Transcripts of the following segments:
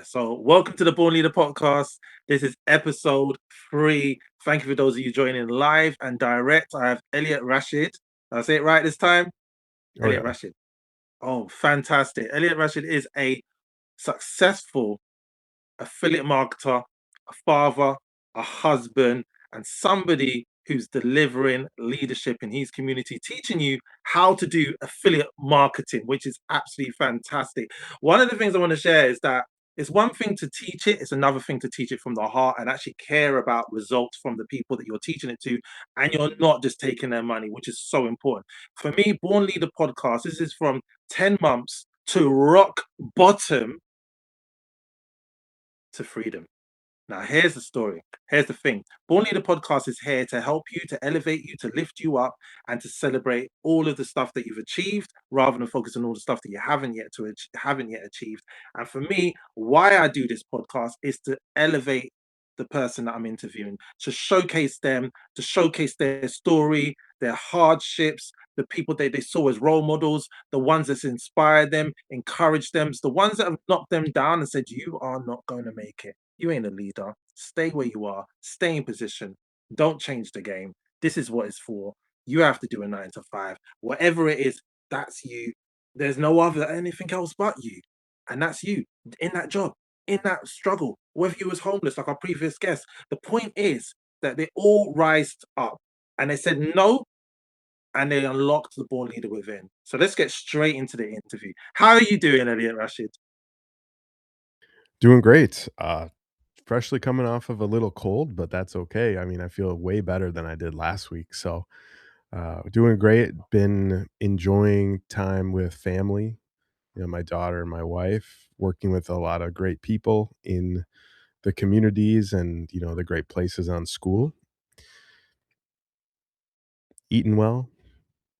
So welcome to the Born Leader podcast. This is episode 3. Thank you for those of you joining live and direct. I have Elliott Rashed. Did I say it right this time? Oh Elliott yeah. Rashed. Oh, fantastic. Elliott Rashed is a successful affiliate marketer, a father, a husband, and somebody who's delivering leadership in his community, teaching you how to do affiliate marketing, which is absolutely fantastic. One of the things I want to share is that it's one thing to teach it, it's another thing to teach it from the heart and actually care about results from the people that you're teaching it to. And you're not just taking their money, which is so important. For me, Born Leader podcast, this is from 10 months to rock bottom to freedom. Now, here's the story. Here's the thing. Born Leader Podcast is here to help you, to elevate you, to lift you up, and to celebrate all of the stuff that you've achieved, rather than focus on all the stuff that you haven't yet achieved. And for me, why I do this podcast is to elevate the person that I'm interviewing, to showcase them, to showcase their story, their hardships, the people that they saw as role models, the ones that's inspired them, encouraged them, the ones that have knocked them down and said, "You are not going to make it. You ain't a leader. Stay where you are. Stay in position. Don't change the game. This is what it's for. You have to do a 9 to 5. Whatever it is, that's you. There's no other anything else but you. And that's you in that job, in that struggle, whether you was homeless like our previous guest. The point is that they all rised up and they said no and they unlocked the born leader within. So let's get straight into the interview. How are you doing, Elliott Rashid? Doing great. Freshly coming off of a little cold, but that's okay. I mean, I feel way better than I did last week. So, doing great. Been enjoying time with family, my daughter and my wife, working with a lot of great people in the communities and, the great places on school, eating well,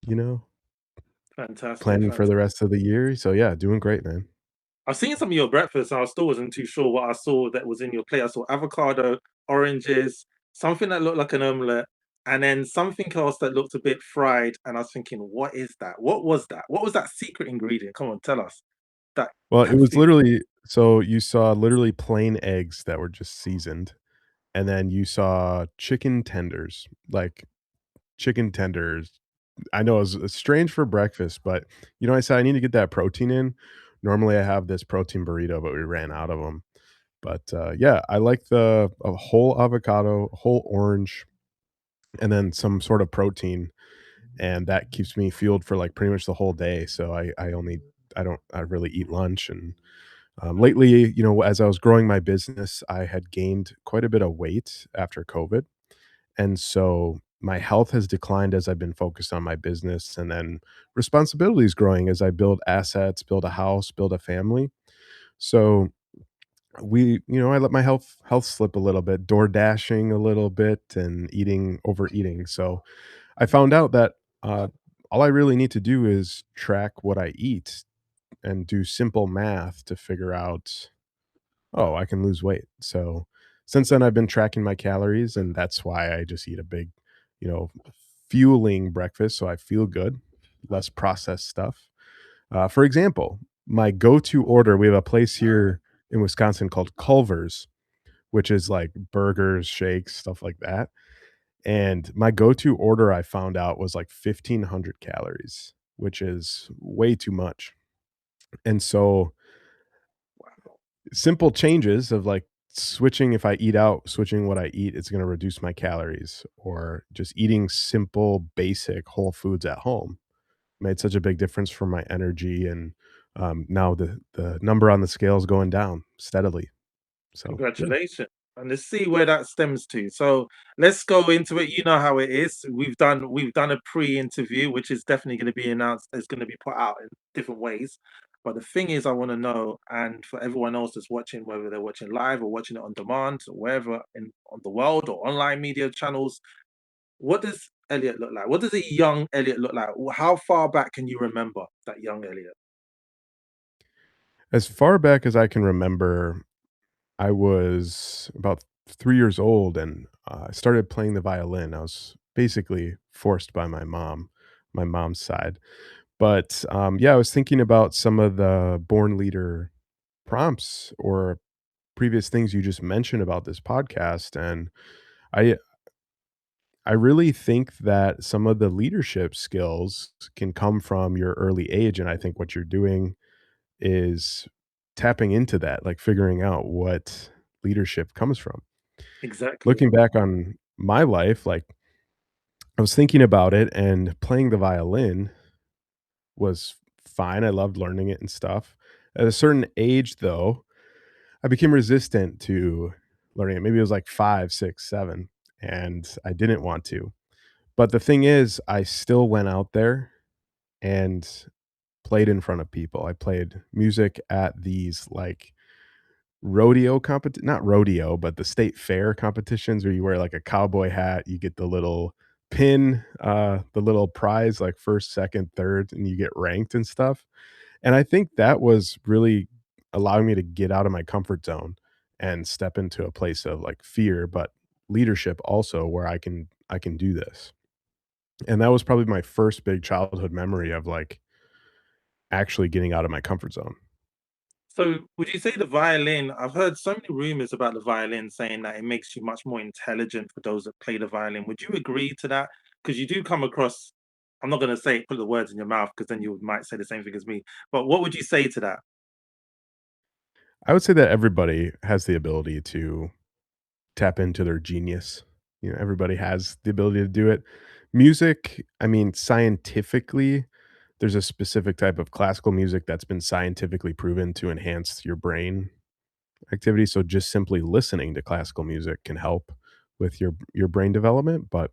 you know, Fantastic, planning for fantastic. the rest of the year. So, yeah, doing great, man. I've seen some of your breakfast, and I still wasn't too sure what I saw that was in your plate. I saw avocado, oranges, something that looked like an omelette, and then something else that looked a bit fried. And I was thinking, what is that? What was that? What was that secret ingredient? Come on, tell us. That Well, it that was food. literally so you saw literally plain eggs that were just seasoned. And then you saw chicken tenders, like chicken tenders. I know it's strange for breakfast, but, I said I need to get that protein in. Normally, I have this protein burrito, but we ran out of them. But, yeah, I like a whole avocado, whole orange, and then some sort of protein, and that keeps me fueled for, like, pretty much the whole day, so I really eat lunch, and, lately, as I was growing my business, I had gained quite a bit of weight after COVID. And so my health has declined as I've been focused on my business and then responsibilities growing as I build assets, build a house, build a family. So I let my health slip a little bit, door dashing a little bit and overeating. So I found out that all I really need to do is track what I eat and do simple math to figure out, oh, I can lose weight. So since then, I've been tracking my calories, and that's why I just eat a big, you know, fueling breakfast so I feel good, less processed stuff. For example, my go to order, we have a place here in Wisconsin called Culver's, which is like burgers, shakes, stuff like that. And my go to order I found out was like 1,500 calories, which is way too much. And so Wow. simple changes of like switching if I eat out, switching what I eat, it's going to reduce my calories, or just eating simple, basic whole foods at home made such a big difference for my energy. And now the number on the scale is going down steadily. So yeah. Congratulations. And let's see where that stems to. So let's go into it. You know how it is. We've done a pre-interview, which is definitely going to be announced. It's going to be put out in different ways. But the thing is, I want to know, and for everyone else that's watching, whether they're watching live or watching it on demand or wherever in on the world or online media channels, what does Elliot look like? What does a young Elliot look like? How far back can you remember that young Elliot? As far back as I can remember, I was about 3 years old, and I started playing the violin. I was basically forced by my mom's side. But, yeah, I was thinking about some of the born leader prompts or previous things you just mentioned about this podcast, and I I really think that some of the leadership skills can come from your early age, and I think what you're doing is tapping into that, like figuring out what leadership comes from. Exactly. Looking back on my life, like I was thinking about it and playing the violin was fine. I loved learning it and stuff. At a certain age though, I became resistant to learning it. Maybe it was like 5, 6, 7, and I didn't want to. But the thing is, I still went out there and played in front of people. I played music at these like rodeo competi not rodeo, but the state fair competitions where you wear like a cowboy hat, you get the little pin, the little prize, like 1st, 2nd, 3rd, and you get ranked and stuff. And I think that was really allowing me to get out of my comfort zone and step into a place of like fear, but leadership also where I can do this. And that was probably my first big childhood memory of like actually getting out of my comfort zone. So would you say the violin, I've heard so many rumors about the violin saying that it makes you much more intelligent for those that play the violin. Would you agree to that? Because you do come across, I'm not going to say put the words in your mouth because then you might say the same thing as me. But what would you say to that? I would say that everybody has the ability to tap into their genius. You know, everybody has the ability to do it. Music, I mean, scientifically, there's a specific type of classical music that's been scientifically proven to enhance your brain activity. So just simply listening to classical music can help with your brain development. But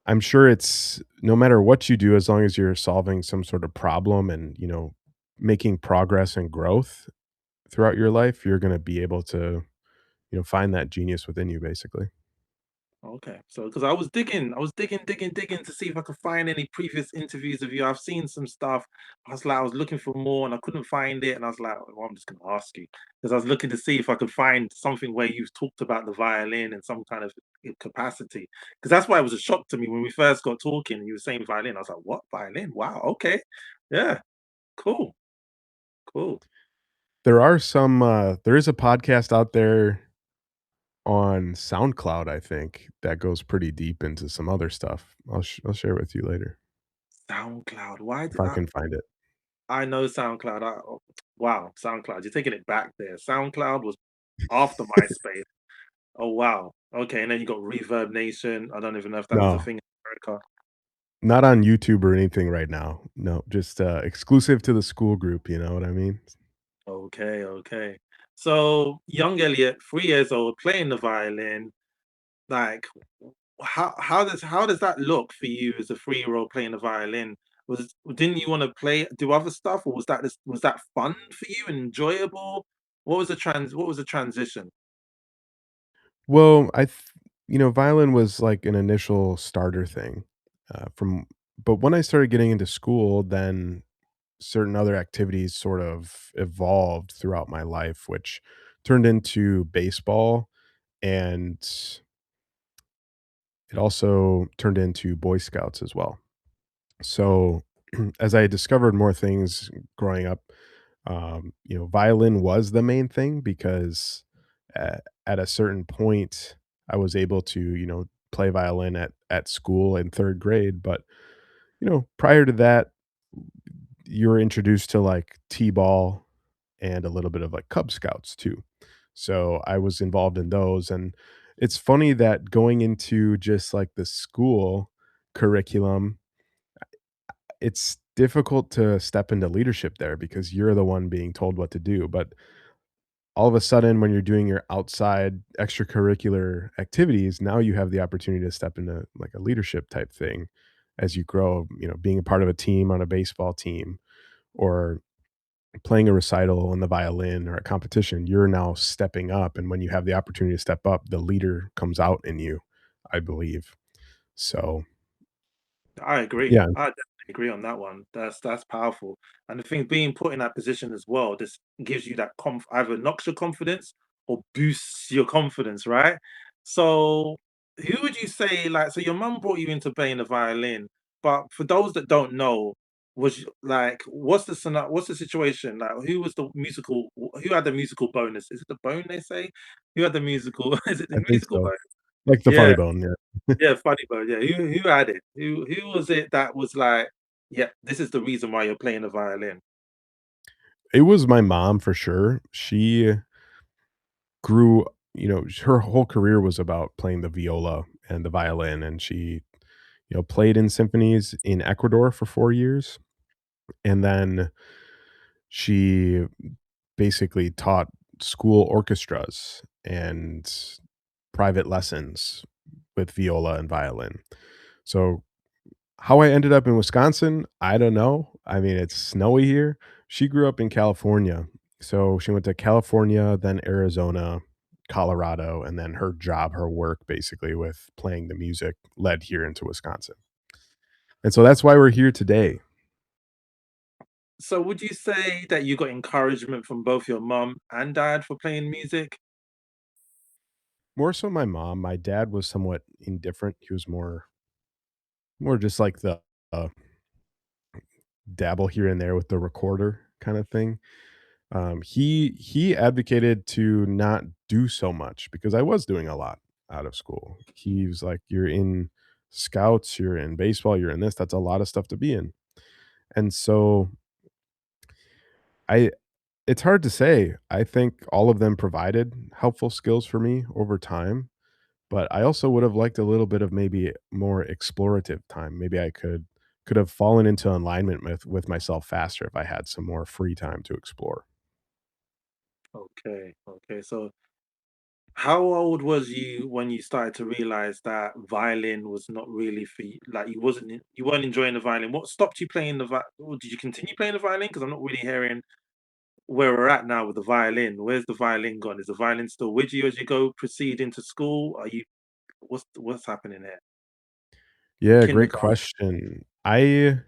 I'm sure it's no matter what you do, as long as you're solving some sort of problem and making progress and growth throughout your life, you're going to be able to find that genius within you, basically. Okay, so because I was digging to see if I could find any previous interviews of you. I've seen some stuff. I was looking for more and I couldn't find it. And I was like, well, I'm just going to ask you because I was looking to see if I could find something where you've talked about the violin in some kind of capacity. Because that's why it was a shock to me when we first got talking and you were saying violin. I was like, what violin? Wow. Okay. Yeah. Cool. Cool. There is a podcast out there on SoundCloud, I think, that goes pretty deep into some other stuff. I'll share it with you later SoundCloud. Why if did I can find it. I know SoundCloud? Wow. SoundCloud. You're taking it back there. SoundCloud was after MySpace. Oh, wow. Okay, and then you got Reverb Nation. I don't even know if that was a No, thing in America. not on YouTube or anything right now. No, just, exclusive to the school group, you know what I mean? Okay, okay. So, young Elliot, 3 years old, playing the violin, like, how does that look for you as a 3-year-old playing the violin? Didn't you wanna do other stuff, or was that fun for you and enjoyable? What was the transition? Well, violin was like an initial starter thing, from but when I started getting into school, then certain other activities sort of evolved throughout my life, which turned into baseball, and it also turned into Boy Scouts as well. So, as I discovered more things growing up, violin was the main thing because at a certain point, I was able to, play violin at school in 3rd grade. But prior to that, you were introduced to like t-ball and a little bit of like Cub Scouts too. So I was involved in those, and it's funny that going into just like the school curriculum, it's difficult to step into leadership there because you're the one being told what to do. But all of a sudden, when you're doing your outside extracurricular activities, now you have the opportunity to step into like a leadership type thing as you grow, being a part of a team on a baseball team or playing a recital on the violin or a competition. You're now stepping up. And when you have the opportunity to step up, the leader comes out in you, I believe. So, I agree. yeah. I definitely agree on that one. That's powerful. And the thing being put in that position as well, this gives you that either knocks your confidence or boosts your confidence, right? So who would you say like so your mum brought you into playing the violin, but for those that don't know, like, what's the situation? Like, who was the musical? Who had the musical bonus? Is it the bone they say? Who had the musical? Is it the I think musical so. bone? Like the funny Yeah, bone, yeah. yeah, funny bone. Yeah, who had it? Who was it that was like, yeah, this is the reason why you're playing the violin? It was my mom for sure. She grew her whole career was about playing the viola and the violin, and she, played in symphonies in Ecuador for 4 years, and then she basically taught school orchestras and private lessons with viola and violin. So, how I ended up in Wisconsin, I don't know. I mean, it's snowy here. She grew up in California. So she went to California, then Arizona, Colorado, and then her job, her work basically with playing the music led here into Wisconsin. And so that's why we're here today. So would you say that you got encouragement from both your mom and dad for playing music? More so my mom. My dad was somewhat indifferent. He was more just like the uh, dabble here and there with the recorder kind of thing. He advocated to not do so much because I was doing a lot out of school. He was like, "You're in scouts, you're in baseball, you're in this. That's a lot of stuff to be in." And so I it's hard to say. I think all of them provided helpful skills for me over time, but I also would have liked a little bit of maybe more explorative time. Maybe I could have fallen into alignment with myself faster if I had some more free time to explore. Okay, okay. So how old was you when you started to realize that violin was not really for you? Like you weren't enjoying the violin. What stopped you playing the violin? Or did you continue playing the violin? Because I'm not really hearing where we're at now with the violin. Where's the violin gone? Is the violin still with you as you go proceed into school? Are you what's happening there? Yeah, great Kindergarten. question. I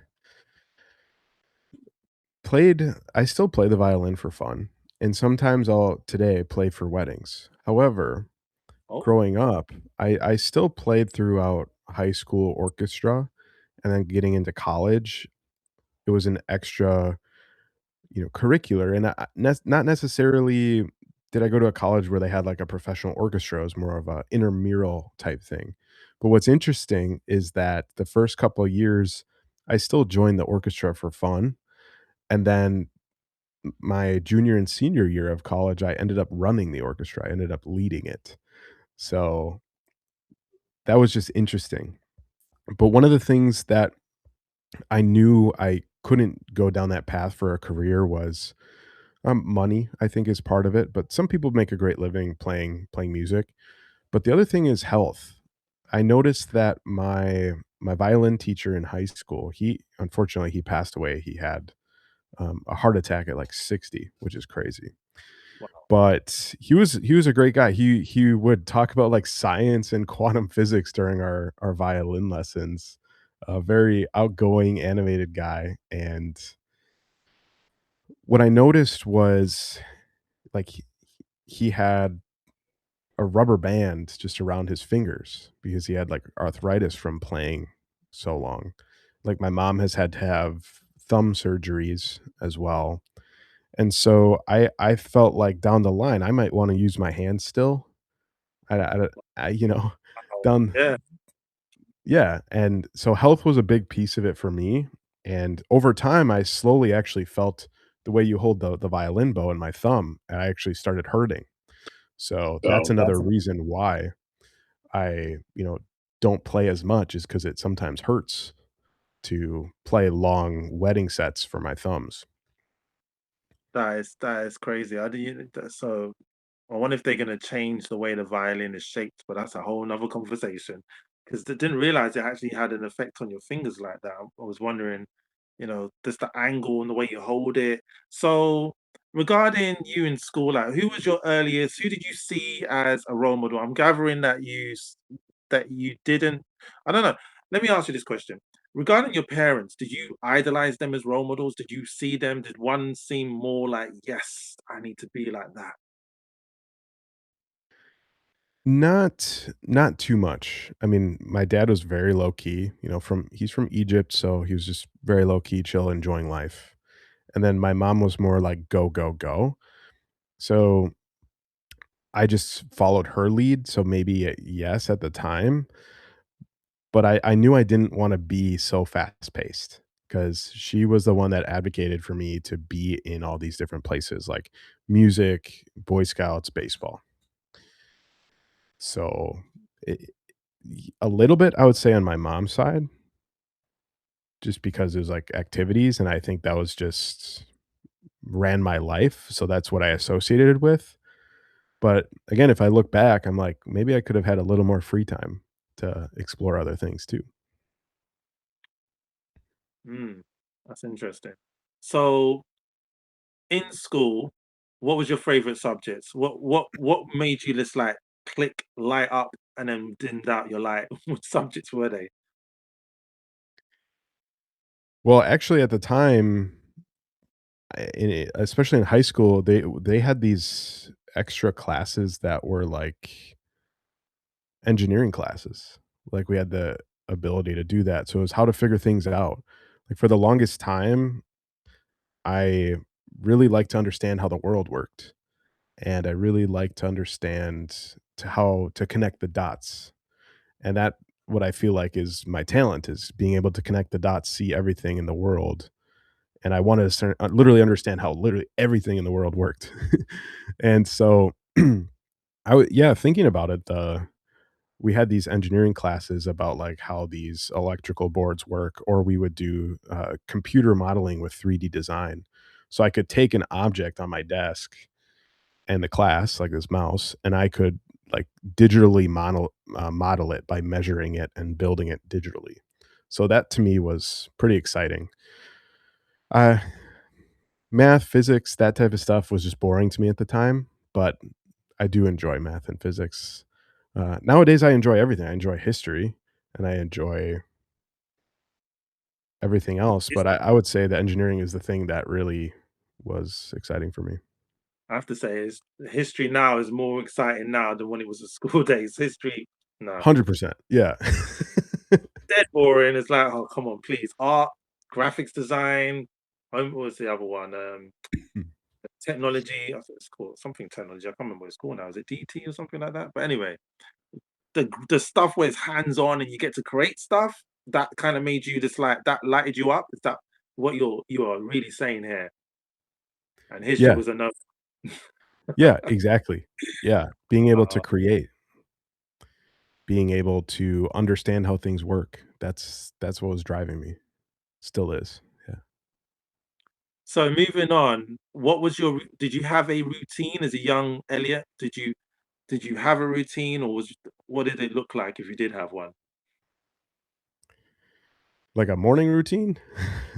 still play the violin for fun, and sometimes I'll today play for weddings. However, Oh, growing up, I still played throughout high school orchestra, and then getting into college, it was an extra, curricular, and not necessarily did I go to a college where they had like a professional orchestra. It was more of a intramural type thing. But what's interesting is that the first couple of years, I still joined the orchestra for fun, and then my junior and senior year of college, I ended up running the orchestra. I ended up leading it. So that was just interesting. But one of the things that I knew I couldn't go down that path for a career was money, I think, is part of it. But some people make a great living playing music. But the other thing is health. I noticed that my violin teacher in high school, he unfortunately he passed away. He had a heart attack at like 60, which is crazy. wow. But he was a great guy. He would talk about, like, science and quantum physics during our violin lessons. A very outgoing, animated guy, and what I noticed was, like, he had a rubber band just around his fingers because he had, like, arthritis from playing so long. Like, my mom has had to have thumb surgeries as well, and so I felt like down the line, I might wanna use my hands still. I Wow. down Yeah, yeah, and so health was a big piece of it for me, and over time, I slowly actually felt the way you hold the violin bow in my thumb, and I actually started hurting. So that's so another that's an reason why I, don't play as much is because it sometimes hurts to play long wedding sets for my thumbs. that is crazy. I didn't so I wonder if they're gonna change the way the violin is shaped, but that's a whole nother conversation. Because they didn't realize it actually had an effect on your fingers like that. I was wondering, just the angle and the way you hold it. So, regarding you in school, like who was your earliest? Who did you see as a role model? I'm gathering that that you didn't. I don't know. Let me ask you this question. Regarding your parents, did you idolize them as role models? Did you see them? Did one seem more like, yes, I need to be like that? Not too much. I mean, my dad was very low key, he's from Egypt, so he was just very low key, chill, enjoying life. And then my mom was more like go, go, go. So I just followed her lead. So maybe yes at the time, but I knew I didn't want to be so fast paced because she was the one that advocated for me to be in all these different places like music, Boy Scouts, baseball. So it, a little bit, I would say, on my mom's side, just because it was like activities. And I think that was just ran my life. So that's what I associated it with. But again, if I look back, I'm like, maybe I could have had a little more free time to explore other things too. Mm, that's interesting. So in school, what was your favorite subjects? What made you just like click, light up, and then dimmed out your light? What subjects were they? Well, actually, at the time, especially in high school, they had these extra classes that were like engineering classes. Like we had the ability to do that. So it was how to figure things out. Like for the longest time, I really liked to understand how the world worked. And I really like to understand to how to connect the dots. And that what I feel like is my talent is being able to connect the dots, see everything in the world. And I wanted to literally understand how literally everything in the world worked. And so yeah, thinking about it, we had these engineering classes about like how these electrical boards work, or we would do computer modeling with 3D design. So I could take an object on my desk and the class, like this mouse, and I could like digitally model it by measuring it and building it digitally. So that to me was pretty exciting. Uh, Math, physics, that type of stuff was just boring to me at the time, but I do enjoy math and physics. Nowadays, I enjoy everything. I enjoy history and I enjoy everything else, It's, but I would say that engineering is the thing that really was exciting for me. I have to say, is history now is more exciting now than when it was the school days. History, no, 100%. Yeah. dead boring. It's like, oh come on, please, art, graphics design. What was the other one? Technology. I think it's called something technology. I can't remember what it's called now. Is it DT or something like that? But anyway, the stuff where it's hands on and you get to create stuff that kind of made you just like that lighted you up. Is that what you are really saying here? And history Yeah. was another. Yeah, exactly. Yeah, being able to Uh, create, being able to understand how things work, that's what was driving me. Still is. Yeah. so moving on, what was your? Did you have a routine as a young Elliot? Did you have a routine, or what did it look like if you did have one? Like a morning routine?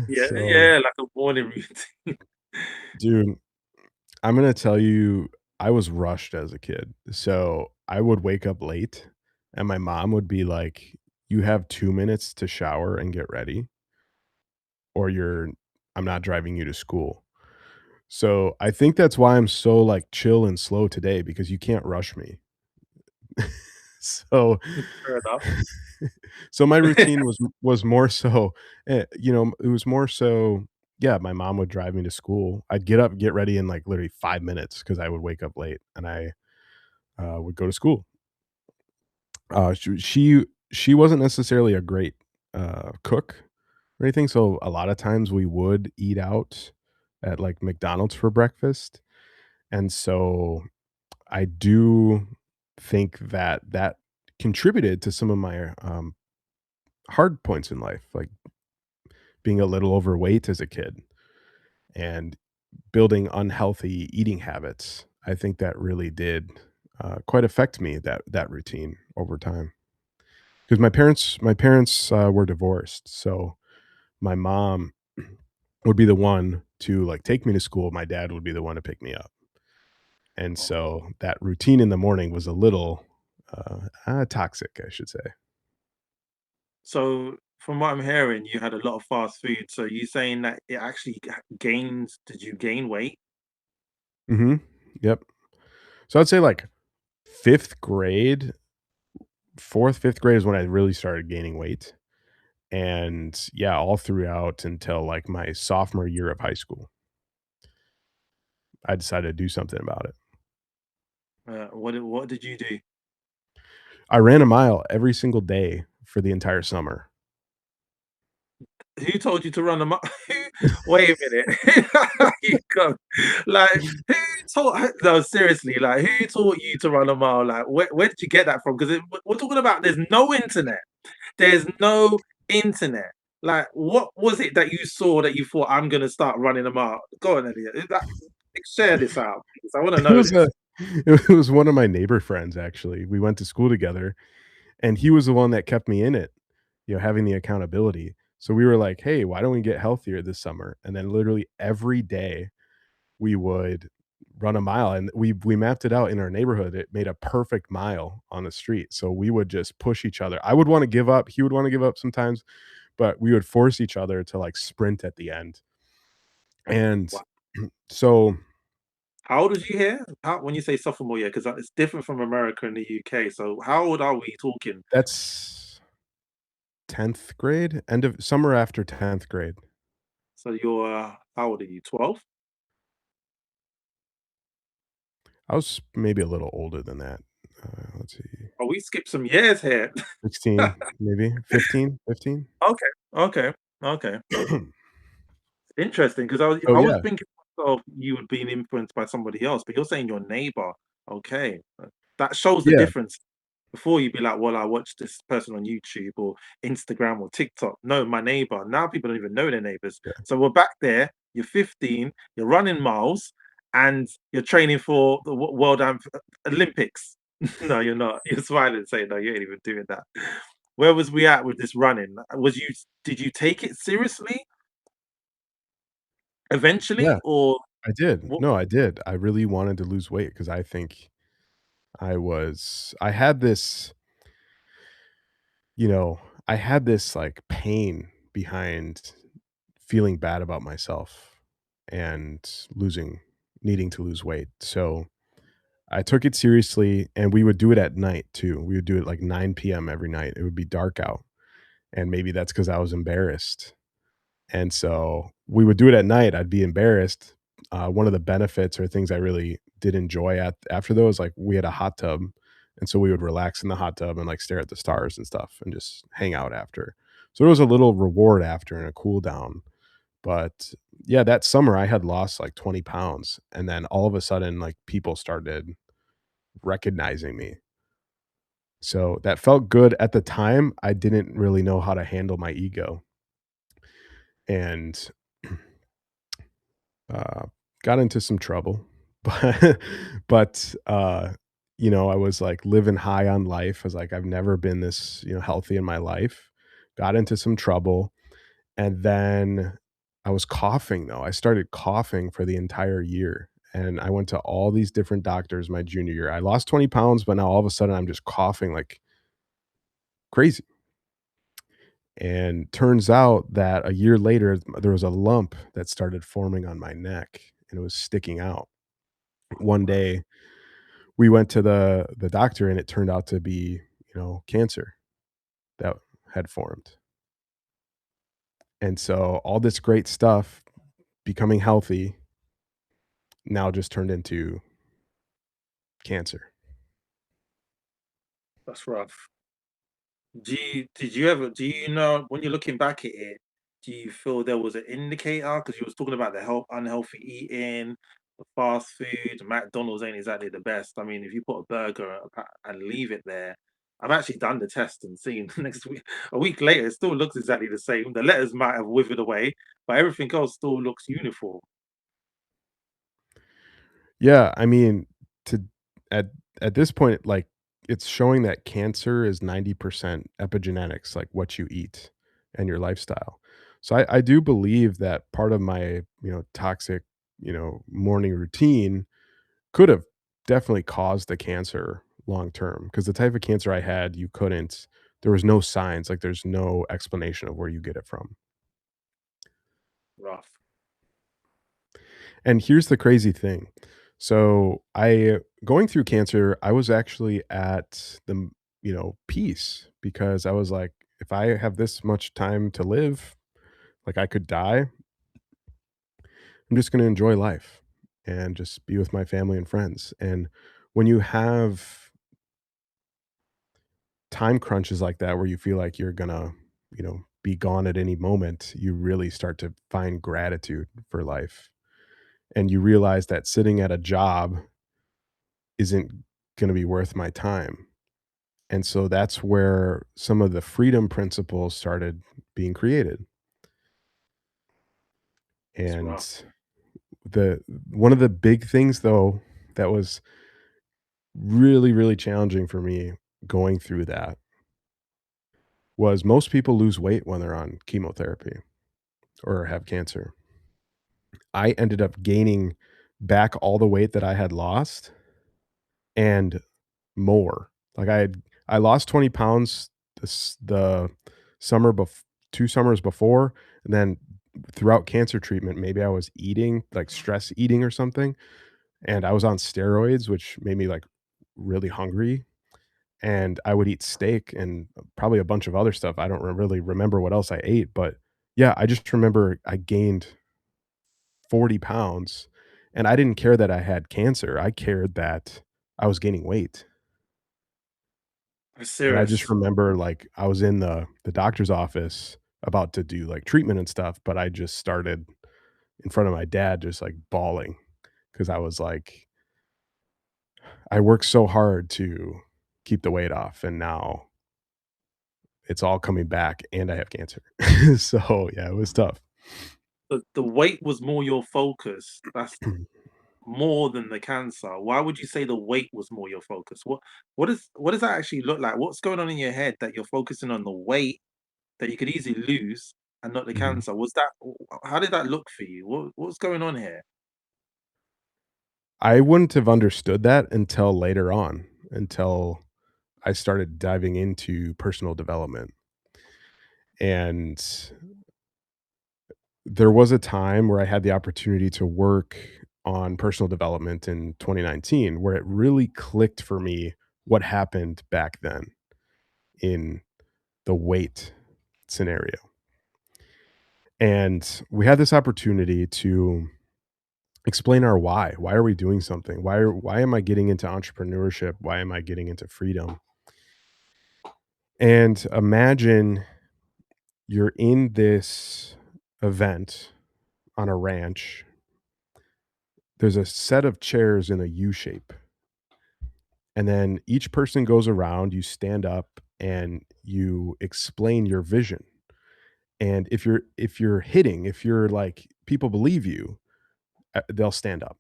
Yeah, So, yeah, like a morning routine. dude, I'm gonna tell you, I was rushed as a kid. So, I would wake up late, and my mom would be like, "You have 2 minutes to shower and get ready, or I'm not driving you to school." So, I think that's why I'm so, like, chill and slow today because you can't rush me. So Fair enough. so my routine was more so, it was more so yeah, my mom would drive me to school. I'd get up, get ready in, like, literally 5 minutes because I would wake up late, and I, would go to school. She wasn't necessarily a great, cook or anything, so a lot of times we would eat out at, like, McDonald's for breakfast, and so I do think that that contributed to some of my, hard points in life, like being a little overweight as a kid and building unhealthy eating habits. I think that really did quite affect me that routine over time because my parents were divorced, so my mom would be the one to like take me to school. My dad would be the one to pick me up, and Oh. so that routine in the morning was a little toxic, I should say. So from what I'm hearing, you had a lot of fast food. So you saying that it actually gains? Did you gain weight? Hmm. Yep. So I'd say like 5th grade, 4th, 5th grade is when I really started gaining weight, and, yeah, all throughout until, like, my sophomore year of high school, I decided to do something about it. What did you do? I ran a mile every single day for the entire summer. Who told you to run them up? Wait a minute. You go. Like, who taught no, seriously, like, who taught you to run a mile? Like, where did you get that from? Because we're talking about there's no internet. There's no internet. Like, what was it that you saw that you thought, "I'm gonna start running a mile"? Go on, Elliot. Share this out, please. I wanna It know was this. a it was one of my neighbor friends, actually. We went to school together, and he was the one that kept me in it, having the accountability. So we were like, "Hey, why don't we get healthier this summer?" And then literally every day we would run a mile, and we mapped it out in our neighborhood. It made a perfect mile on the street. So we would just push each other. I would wanna give up, he would wanna give up sometimes, but we would force each other to, like, sprint at the end. And Wow. so How old was you here? How when you say sophomore year, because it's different from America and the UK, so how old are we talking? that's 10th grade, end of summer after 10th grade. So you're, how old are you, 12? I was maybe a little older than that. Let's see, Oh, we skipped some years here. 16, maybe 15, 15. Okay, okay, okay. Interesting, because So, I was yeah, thinking to myself you were being influenced by somebody else, but you're saying your neighbor. Okay, that shows the yeah, difference. Before you'd be like, "Well, I watched this person on YouTube or Instagram or TikTok." No, my neighbor. Now people don't even know their neighbors. yeah. So we're back there. You're 15. You're running miles, and you're training for the World Olympics. No, you're not. You're smiling, saying, "No, you ain't even doing that." Where was we at with this running? Was you Did you take it seriously eventually, Yeah, or I did. what? No, I did. I really wanted to lose weight because I think I had this, you know, I had this, like, pain behind feeling bad about myself and losing needing to lose weight. So I took it seriously, and we would do it at night too. We would do it like 9 PM every night. It would be dark out, and maybe that's because I was embarrassed. And so we would do it at night. I'd be embarrassed. One of the benefits or things I really did enjoy after those, like we had a hot tub, and so we would relax in the hot tub and like stare at the stars and stuff, and just hang out after. So there was a little reward after and a cool down. But yeah, that summer I had lost like 20 pounds, and then all of a sudden, like people started recognizing me. So that felt good at the time. I didn't really know how to handle my ego, and uh, got into some trouble. But I was like living high on life. I was like, I've never been this, healthy in my life. Got into some trouble, and then I was coughing though. I started coughing for the entire year. And I went to all these different doctors my junior year. I lost 20 pounds, but now all of a sudden I'm just coughing like crazy. And turns out that a year later, there was a lump that started forming on my neck and it was sticking out. One day we went to the doctor and it turned out to be, cancer that had formed. And so all this great stuff, becoming healthy, now just turned into cancer. That's rough. Did you ever do you know when you're looking back at it, do you feel there was an indicator? Because you was talking about the unhealthy eating, the fast food, McDonald's ain't exactly the best. I mean, if you put a burger and leave it there, I've actually done the test and seen next week, a week later, it still looks exactly the same. The letters might have withered away, but everything else still looks uniform. Yeah, I mean, to at at this point, like, it's showing that cancer is 90% epigenetics, like what you eat and your lifestyle. So I do believe that part of my, toxic, morning routine could have definitely caused the cancer long term. Because the type of cancer I had, there was no signs, like, there's no explanation of where you get it from. Rough. And here's the crazy thing. So, I going through cancer, I was actually at peace because I was like, if I have this much time to live, like I could die, I'm just going to enjoy life and just be with my family and friends. And when you have time crunches like that where you feel like you're going to, be gone at any moment, you really start to find gratitude for life. And you realize that sitting at a job isn't going to be worth my time. And so that's where some of the freedom principles started being created. It's And rough. the one of the big things though that was really, really challenging for me going through that was most people lose weight when they're on chemotherapy or have cancer. I ended up gaining back all the weight that I had lost and more. Like I lost 20 pounds the summer 2 summers before, and then throughout cancer treatment, maybe I was eating, like stress eating or something, and I was on steroids, which made me like really hungry. And I would eat steak and probably a bunch of other stuff. I don't really remember what else I ate, but yeah, I just remember I gained 40 pounds and I didn't care that I had cancer. I cared that I was gaining weight. It's And I just serious. remember, like, I was in the doctor's office about to do, like, treatment and stuff, but I just started in front of my dad just, like, bawling because I was like, "I worked so hard to keep the weight off, and now it's all coming back, and I have cancer." So, yeah, it was tough. The weight was more your focus. That's more than the cancer. Why would you say the weight was more your focus? What does that actually look like? What's going on in your head that you're focusing on the weight that you could easily lose and not the Mhm. cancer? Was that how did that look for you? What's going on here? I wouldn't have understood that until later on, until I started diving into personal development, and there was a time where I had the opportunity to work on personal development in 2019 where it really clicked for me what happened back then in the weight scenario. And we had this opportunity to explain our why. Why are we doing something? Why am I getting into entrepreneurship? Why am I getting into freedom? And imagine you're in this event on a ranch. There's a set of chairs in a U shape. And then each person goes around, you stand up and you explain your vision. And if you're like people believe you, they'll stand up.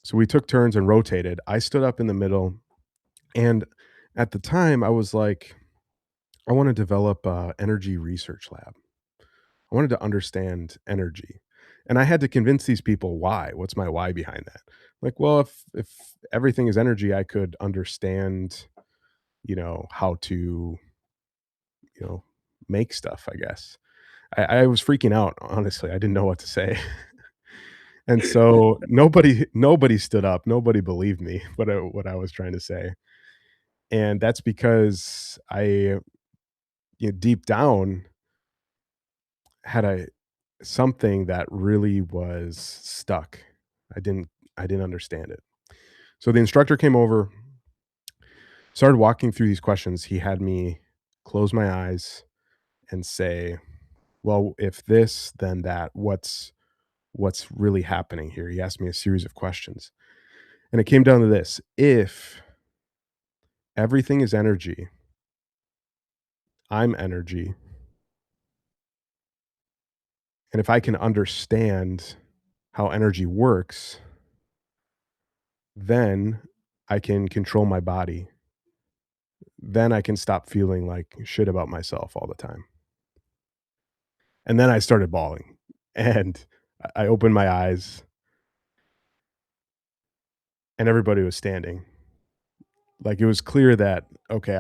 So we took turns and rotated. I stood up in the middle, and at the time I was like, I want to develop a energy research lab. I wanted to understand energy. And I had to convince these people why. What's my why behind that? Like, well, if everything is energy, I could understand, how to, you know, make stuff, I guess. I was freaking out, honestly. I didn't know what to say. And so nobody stood up. Nobody believed me what I was trying to say. And that's because deep down had a something that really was stuck. I didn't I didn't understand it. So the instructor came over, started walking through these questions. He had me close my eyes and say, "Well, if this, then that. What's really happening here?" He asked me a series of questions. And it came down to this: if everything is energy, I'm energy, and if I can understand how energy works, then I can control my body. Then I can stop feeling like shit about myself all the time. And then I started bawling. And I opened my eyes and everybody was standing. Like it was clear that, okay,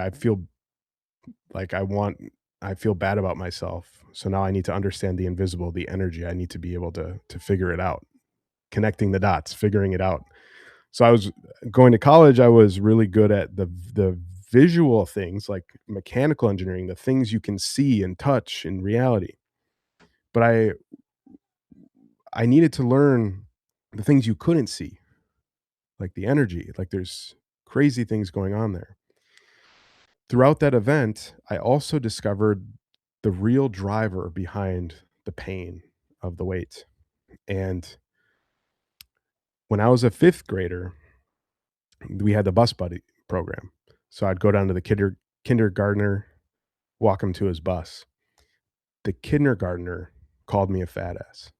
like I feel bad about myself. So now I need to understand the invisible, the energy. I need to be able to figure it out. connecting the dots, figuring it out. So I was going to college, I was really good at the visual things like mechanical engineering, the things you can see and touch in reality. But I needed to learn the things you couldn't see, like the energy, like there's crazy things going on there. Throughout that event, I also discovered the real driver behind the pain of the weight. And when I was a 5th grader, we had the bus buddy program. So I'd go down to the kindergartner, walk him to his bus. The kindergartner called me a fat ass.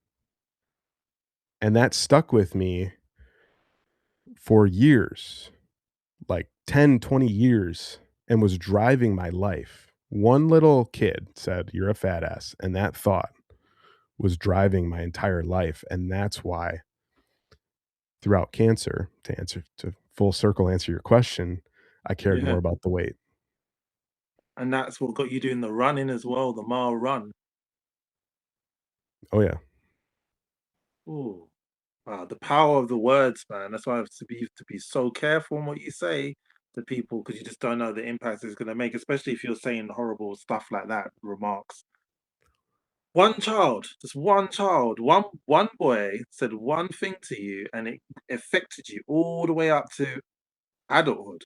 And that stuck with me for years, like 10, 20 years, and was driving my life. One little kid said, "You're a fat ass." And that thought was driving my entire life. And that's why throughout cancer, to full circle answer your question, I cared more Yeah. about the weight. And that's what got you doing the running as well, the mile run. Oh yeah. Ooh. Wow, the power of the words, man. That's why I have to be so careful in what you say to people because you just don't know the impact it's gonna make, especially if you're saying horrible stuff like that, remarks. One child, just one child, one boy said one thing to you and it affected you all the way up to adulthood.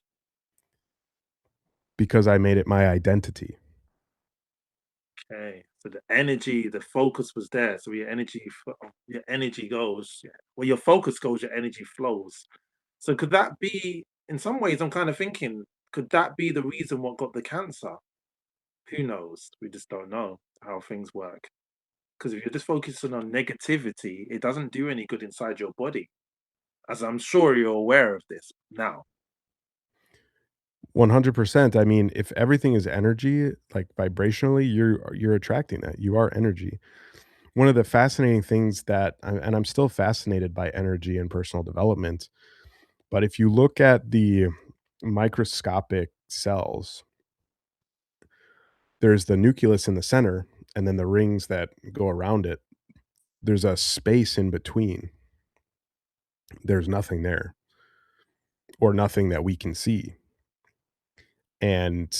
Because I made it my identity. Okay. So the energy, the focus was there. So your energy goes, yeah. Where your focus goes, your energy flows. So could that be, in some ways, I'm kind of thinking, could that be the reason what got the cancer? Who knows? We just don't know how things work. Because if you're just focusing on negativity, it doesn't do any good inside your body. As I'm sure you're aware of this now. 100%. I mean, if everything is energy, like vibrationally, you're attracting that. You are energy. One of the fascinating things and I'm still fascinated by energy and personal development, but if you look at the microscopic cells, there's the nucleus in the center and then the rings that go around it. There's a space in between. There's nothing there or nothing that we can see. And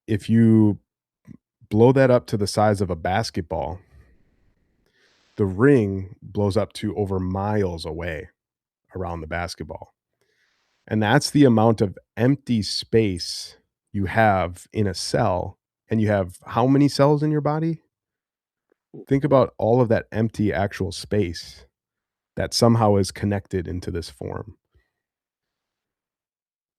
if you blow that up to the size of a basketball, the ring blows up to over miles away around the basketball. And that's the amount of empty space you have in a cell. And you have how many cells in your body? Think about all of that empty actual space that somehow is connected into this form.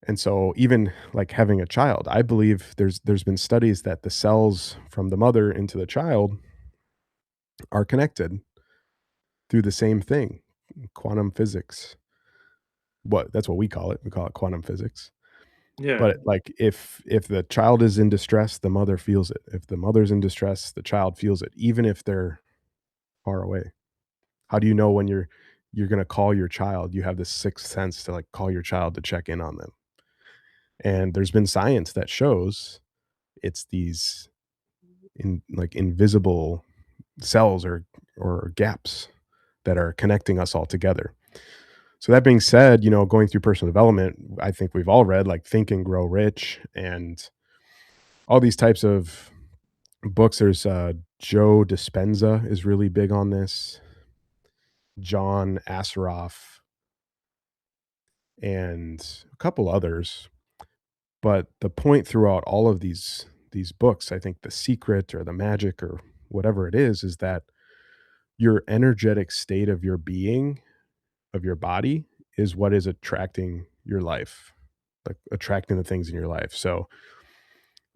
And so even like having a child, I believe there's been studies that the cells from the mother into the child are connected through the same thing, quantum physics. That's what we call it. We call it quantum physics. Yeah. But like if the child is in distress, the mother feels it. If the mother's in distress, the child feels it, even if they're far away. How do you know when you're gonna call your child? You have this sixth sense to like call your child to check in on them. And there's been science that shows it's these invisible cells or gaps that are connecting us all together. So that being said, going through personal development, I think we've all read like Think and Grow Rich and all these types of books. There's Joe Dispenza is really big on this, John Assaraf, and a couple others. But the point throughout all of these books, I think the secret or the magic or whatever it is that your energetic state of your being, of your body, is what is attracting your life, like attracting the things in your life. So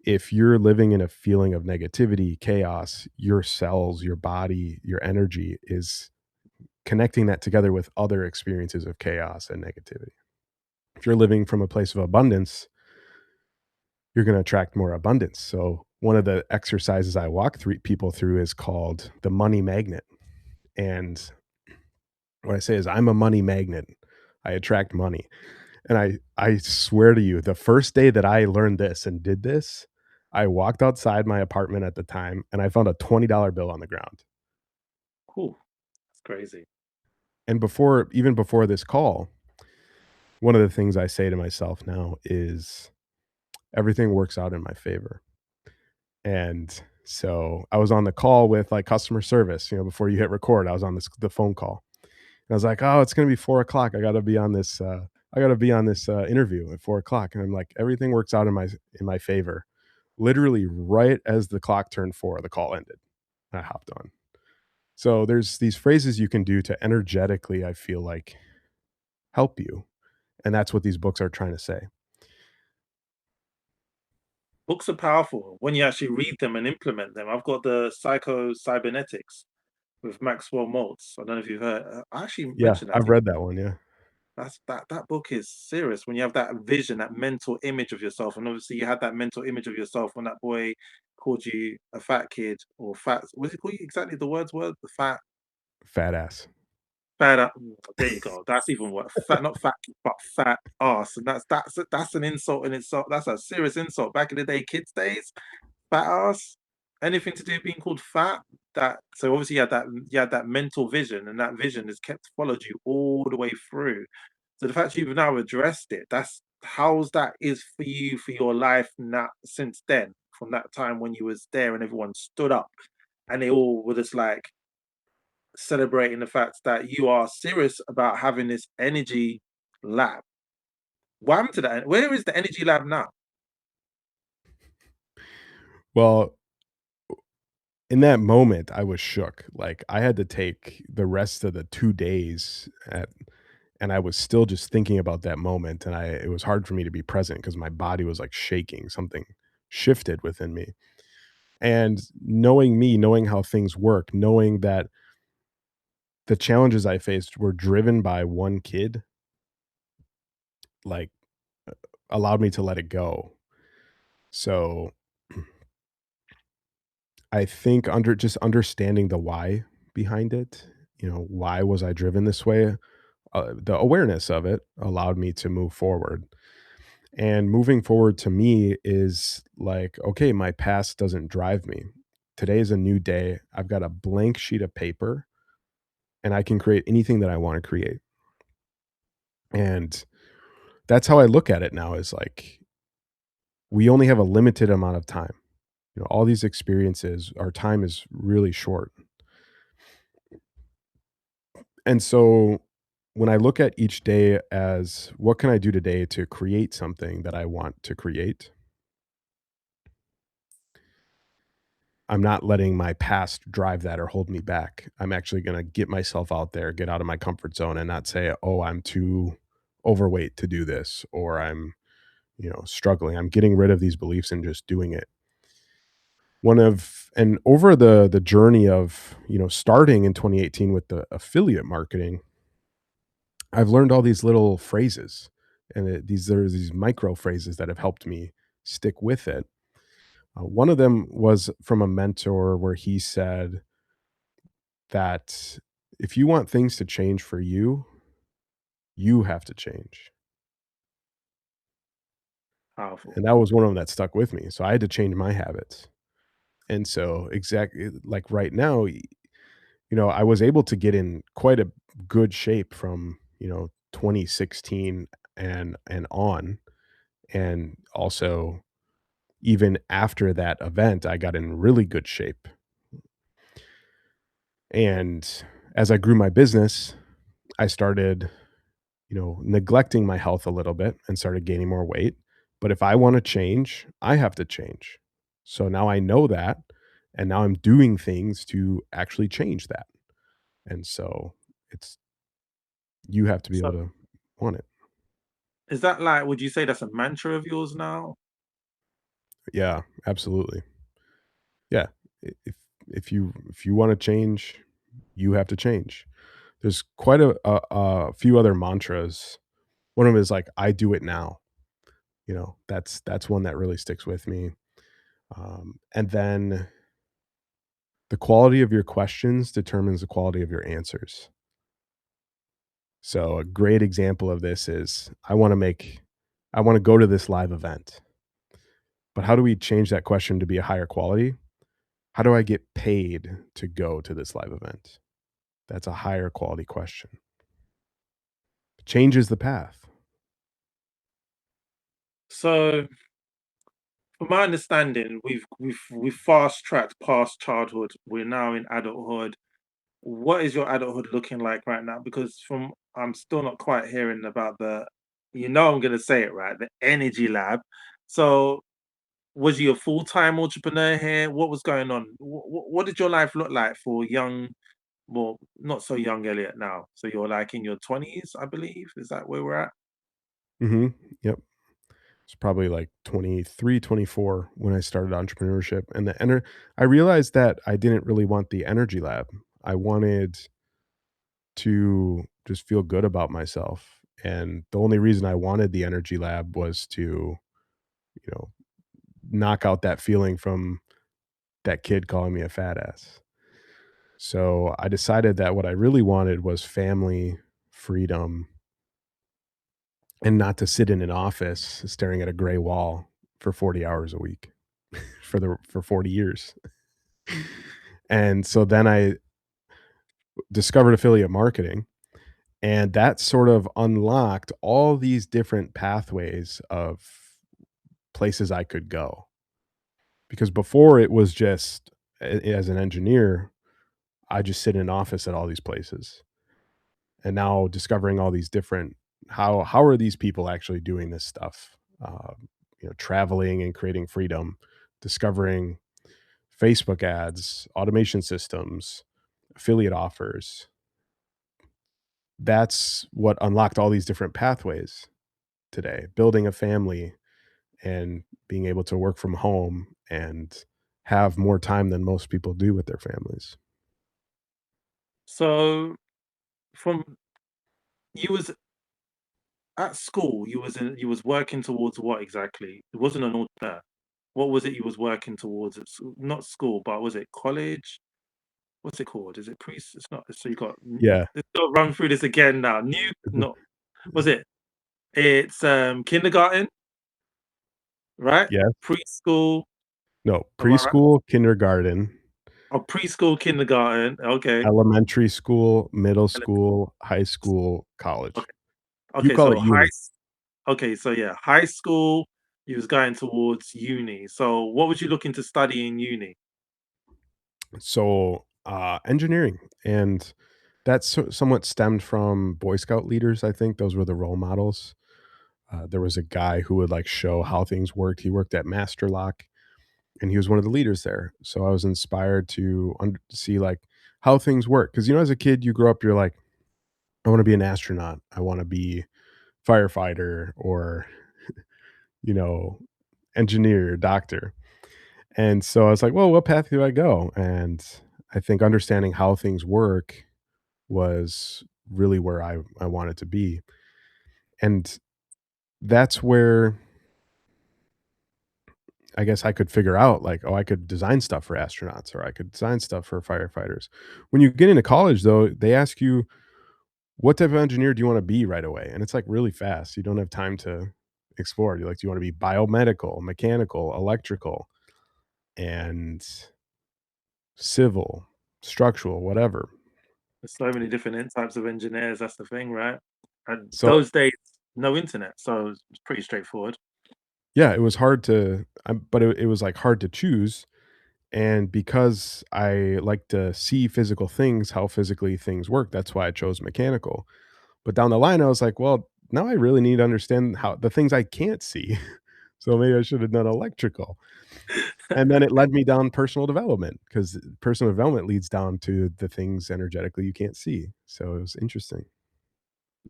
if you're living in a feeling of negativity, chaos, your cells, your body, your energy is connecting that together with other experiences of chaos and negativity. If you're living from a place of abundance, you're going to attract more abundance. So one of the exercises I walk through people through is called the money magnet. And what I say is I'm a money magnet. I attract money. And I swear to you, the first day that I learned this and did this, I walked outside my apartment at the time and I found a $20 bill on the ground. Cool. That's crazy. And before even before this call, one of the things I say to myself now is everything works out in my favor. And so I was on the call with like customer service, before you hit record, I was on the phone call. And I was like, "Oh, it's gonna be 4 o'clock. I gotta be on this. I gotta be on this interview at 4 o'clock." And I'm like, everything works out in my favor. Literally, right as the clock turned 4, the call ended. I hopped on. So there's these phrases you can do to energetically, I feel like, help you, and that's what these books are trying to say. Books are powerful when you actually read them and implement them. I've got the Psycho Cybernetics with Maxwell Maltz. I don't know if you've heard. I actually Yeah, mentioned that I've to you read that before. one. Yeah, That book is serious when you have that vision, that mental image of yourself, and obviously you had that mental image of yourself when that boy called you a fat kid or fat. What did he call you exactly? The words were the fat. fat ass. Fat. There you go. That's even what fat, not fat, but fat ass, and that's an insult in itself. That's a serious insult. Back in the day, kids' days, fat ass, anything to do with being called fat, that so obviously you had that mental vision, and that vision has kept followed you all the way through. So the fact you've now addressed it, that's how's that is for you for your life now since then, from that time when you was there and everyone stood up and they all were just like celebrating the fact that you are serious about having this energy lab. What happened to that? Where is the energy lab now? Well, in that moment, I was shook. Like, I had to take the rest of the 2 days and I was still just thinking about that moment, and it was hard for me to be present because my body was, like, shaking. Something shifted within me. And knowing me, knowing how things work, knowing that the challenges I faced were driven by one kid, like, allowed me to let it go. So, I think just understanding the why behind it, why was I driven this way? The awareness of it allowed me to move forward. And moving forward to me is like, okay, my past doesn't drive me. Today is a new day. I've got a blank sheet of paper and I can create anything that I want to create. And that's how I look at it now is like, we only have a limited amount of time. All these experiences, our time is really short. And so when I look at each day as what can I do today to create something that I want to create, I'm not letting my past drive that or hold me back. I'm actually going to get myself out there, get out of my comfort zone and not say, "Oh, I'm too overweight to do this," or I'm, struggling. I'm getting rid of these beliefs and just doing it. And over the journey of, starting in 2018 with the affiliate marketing, I've learned all these little phrases and there's these micro phrases that have helped me stick with it. One of them was from a mentor where he said that if you want things to change for you, you have to change. Powerful. And that was one of them that stuck with me. So I had to change my habits. And so exactly like right now, I was able to get in quite a good shape from, 2016 and on. And also even after that event, I got in really good shape. And as I grew my business, I started, neglecting my health a little bit and started gaining more weight. But if I want to change, I have to change. So now I know that. And now I'm doing things to actually change that. And so it's, you have to be able So to want it. is that like, would you say that's a mantra of yours now? Yeah, absolutely. Yeah. If you want to change, you have to change. There's quite a few other mantras. One of them is like, I do it now. That's one that really sticks with me. And then the quality of your questions determines the quality of your answers. So a great example of this is I want to go to this live event. But how do we change that question to be a higher quality? How do I get paid to go to this live event? That's a higher quality question. changes the path. So, from my understanding, we've fast tracked past childhood. We're now in adulthood. What is your adulthood looking like right now? Because from I'm still not quite hearing about I'm gonna say it right, the energy lab. So, was you a full-time entrepreneur here? What was going on? What did your life look like for young, well, not so young Elliot now? So you're like in your 20s, I believe. Is that where we're at? Mhm. Yep. It's probably like 23, 24 when I started entrepreneurship, and I realized that I didn't really want the energy lab. I wanted to just feel good about myself, and the only reason I wanted the energy lab was to, you know, knock out that feeling from that kid calling me a fat ass. So, I decided that what I really wanted was family, freedom, and not to sit in an office staring at a gray wall for 40 hours a week for 40 years. And so then I discovered affiliate marketing, and that sort of unlocked all these different pathways of places I could go. Because before it was just as an engineer, I just sit in an office at all these places. And now discovering all these different how are these people actually doing this stuff? Traveling and creating freedom, discovering Facebook ads, automation systems, affiliate offers. That's what unlocked all these different pathways today. Building a family and being able to work from home and have more time than most people do with their families. So, from you was at school, you was working towards what exactly? It wasn't an entrepreneur. What was it you was working towards at not school, but was it college? What's it called? Is it pre? It's not. So you got. Yeah. Let's not run through this again now. New, not was it? It's kindergarten, right? Yes. Preschool. No, Am I right? preschool, kindergarten, Oh, preschool, kindergarten. Okay. elementary school, middle ele- school, high school, college. Okay. You Okay. call So it uni. Okay. So yeah, high school. You was going towards uni. So what was you looking to study in uni? So, engineering, and that's somewhat stemmed from Boy Scout leaders, I think. Those were the role models. There was a guy who would, like, show how things worked. He worked at Master Lock, and he was one of the leaders there. So I was inspired to see, like, how things work. Because as a kid, you grow up, you're like, "I wanna be an astronaut. I wanna be firefighter," or, you know, engineer, doctor. And so I was like, "Well, what path do I go?" And I think understanding how things work was really where I wanted to be. And that's where I guess I could figure out, like, oh, I could design stuff for astronauts or I could design stuff for firefighters. When you get into college, though, they ask you, what type of engineer do you want to be right away? And it's like really fast. You don't have time to explore. You're like, do you want to be biomedical, mechanical, electrical, and civil, structural, whatever? There's so many different types of engineers. That's the thing, right? And So those days, no internet, so it's pretty straightforward. yeah, it was hard to, but it was like hard to choose. And because I like to see physical things, how physically things work, that's why I chose mechanical. But down the line, I was like, well, now I really need to understand how the things I can't see. So maybe I should have done electrical. And then it led me down personal development because personal development leads down to the things energetically you can't see. So it was interesting.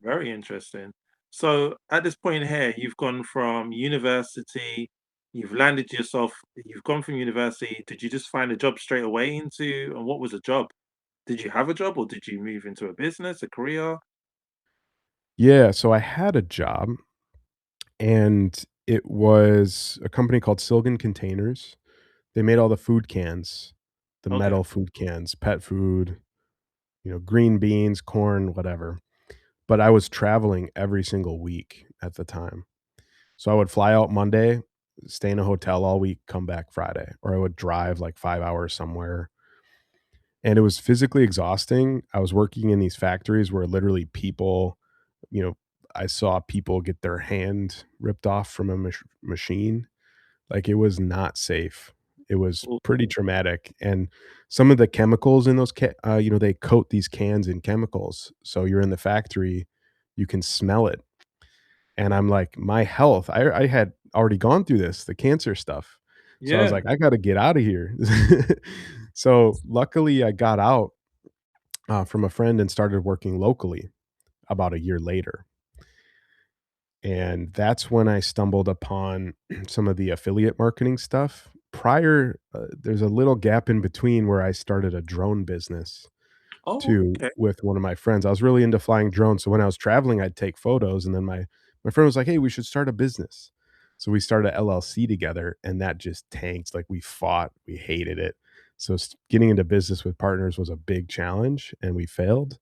Very interesting. So at this point here, you've gone from university, you've gone from university. Did you just find a job straight away and what was a job? Did you have a job or did you move into a business, a career? Yeah. So I had a job, and it was a company called Silgan Containers. They made all the food cans, the Okay. metal food cans, pet food, green beans, corn, whatever. But I was traveling every single week at the time. So I would fly out Monday, stay in a hotel all week, come back Friday, or I would drive like 5 hours somewhere. And it was physically exhausting. I was working in these factories where literally people You know, I saw people get their hand ripped off from a machine. Like, it was not safe. It was Oh, pretty traumatic, and some of the chemicals in those they coat these cans in chemicals, so you're in the factory, you can smell it, and I'm like, my health, I had already gone through this, the cancer stuff, so I was yeah. like, "I gotta get out of here." So, luckily, I got out, from a friend and started working locally about a year later. And that's when I stumbled upon some of the affiliate marketing stuff. Prior, there's a little gap in between where I started a drone business Oh, too okay. with one of my friends. I was really into flying drones, so when I was traveling, I'd take photos, and then my friend was like, "Hey, we should start a business." So we started a LLC together, and that just tanked. Like, we fought, we hated it. So getting into business with partners was a big challenge, and we failed.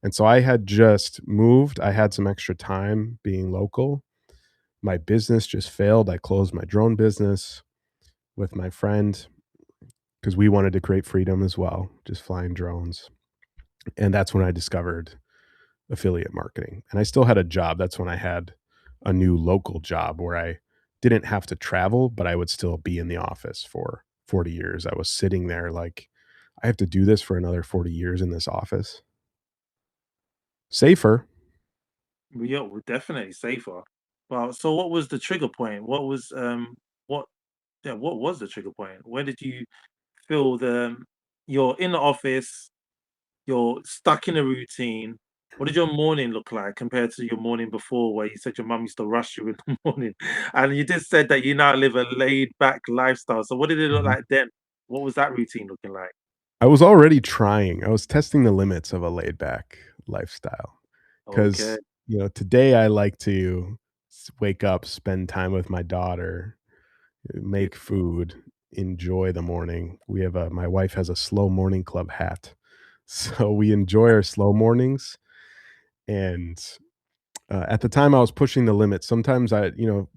And so I had just moved. I had some extra time being local. My business just failed. I closed my drone business with my friend because we wanted to create freedom as well, just flying drones. And that's when I discovered affiliate marketing. And I still had a job. That's when I had a new local job where I didn't have to travel, but I would still be in the office for 40 years. I was sitting there like, I have to do this for another 40 years in this office. Safer. Yeah, we're definitely safer. Well, so what was the trigger point? What what was the trigger point? Where did you feel you're in the office, you're stuck in a routine. What did your morning look like compared to your morning before, where you said your mum used to rush you in the morning? And you did said that you now live a laid back lifestyle. So what did it look Mhm. like then? What was that routine looking like? I was already trying. I was testing the limits of a laid back lifestyle. Okay. 'Cause, today I like to wake up, spend time with my daughter, make Beautiful. food, enjoy the morning. My wife has a slow morning club hat. So we enjoy our slow mornings, and, at the time I was pushing the limits. Sometimes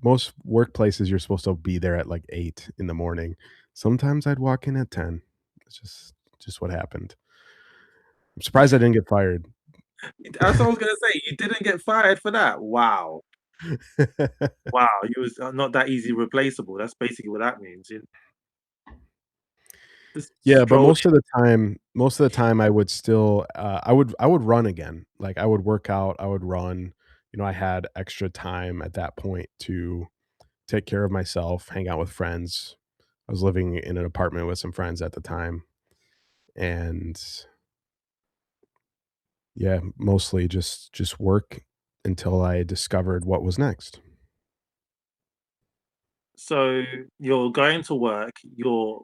most workplaces, you're supposed to be there at, like, 8 in the morning. Sometimes I'd walk in at 10. It's just what happened. I'm surprised I didn't get fired. That's what I was gonna say. You didn't get fired for that. Wow. Wow. You was not that easy replaceable. That's basically what that means. You just Yeah, but stroll. most of the time I would still, I would run again. Like, I would work out, I would run. I had extra time at that point to take care of myself, hang out with friends. I was living in an apartment with some friends at the time, and yeah, mostly just work until I discovered what was next. So you're going to work, you're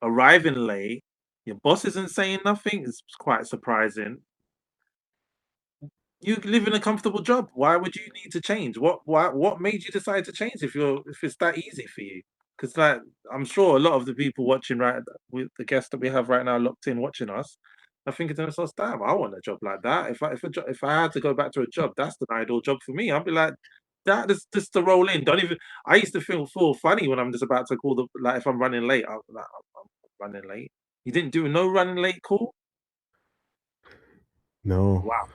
arriving late, your boss isn't saying nothing. It's quite surprising. You live in a comfortable job. Why would you need to change? What made you decide to change if it's that easy for you? Because like I'm sure a lot of the people watching with the guests that we have right now locked in watching us, are thinking to themselves, damn, I want a job like that. If I had to go back to a job, that's the ideal job for me. I'd be like, that is just to roll in. Don't even I used to feel funny when I'm just about to call the like if I'm running late, I'm running late. You didn't do no running late call? No. Wow.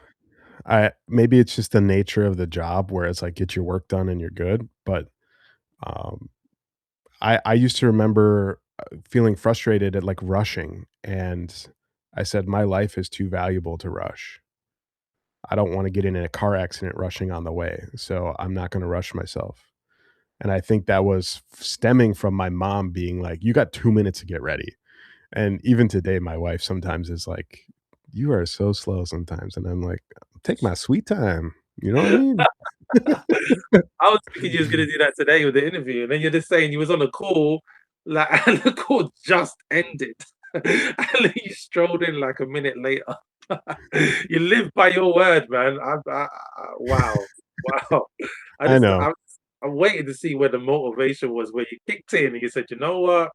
I maybe it's just the nature of the job where it's like, get your work done and you're good, but, um I used to remember, feeling frustrated at, like, rushing, and I said, "My life is too valuable to rush. I don't wanna get in a car accident rushing on the way, so I'm not gonna rush myself." And I think that was stemming from my mom being like, "You got 2 minutes to get ready." And even today, my wife sometimes is like, "You are so slow sometimes," and I'm like, "Take my sweet time." You know what I mean? I was thinking you was gonna do that today with the interview, and then you're just saying you was on a call, like, and the call just ended, and then you strolled in like a minute later. You live by your word, man. Wow, wow. I know. I'm waiting to see where the motivation was, where you kicked in and you said, "You know what?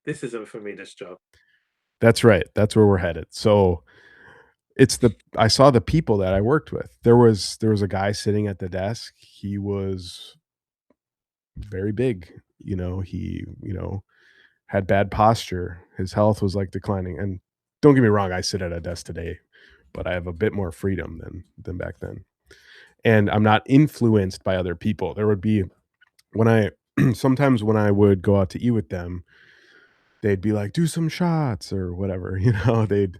This isn't for me, this job." That's right, that's where we're headed. So I saw the people that I worked with. There was a guy sitting at the desk. He was very big, had bad posture. His health was, like, declining, and don't get me wrong, I sit at a desk today but I have a bit more freedom than back then. And I'm not influenced by other people. There would be when I sometimes when I would go out to eat with them, they'd be like, "Do some shots," or whatever, they'd,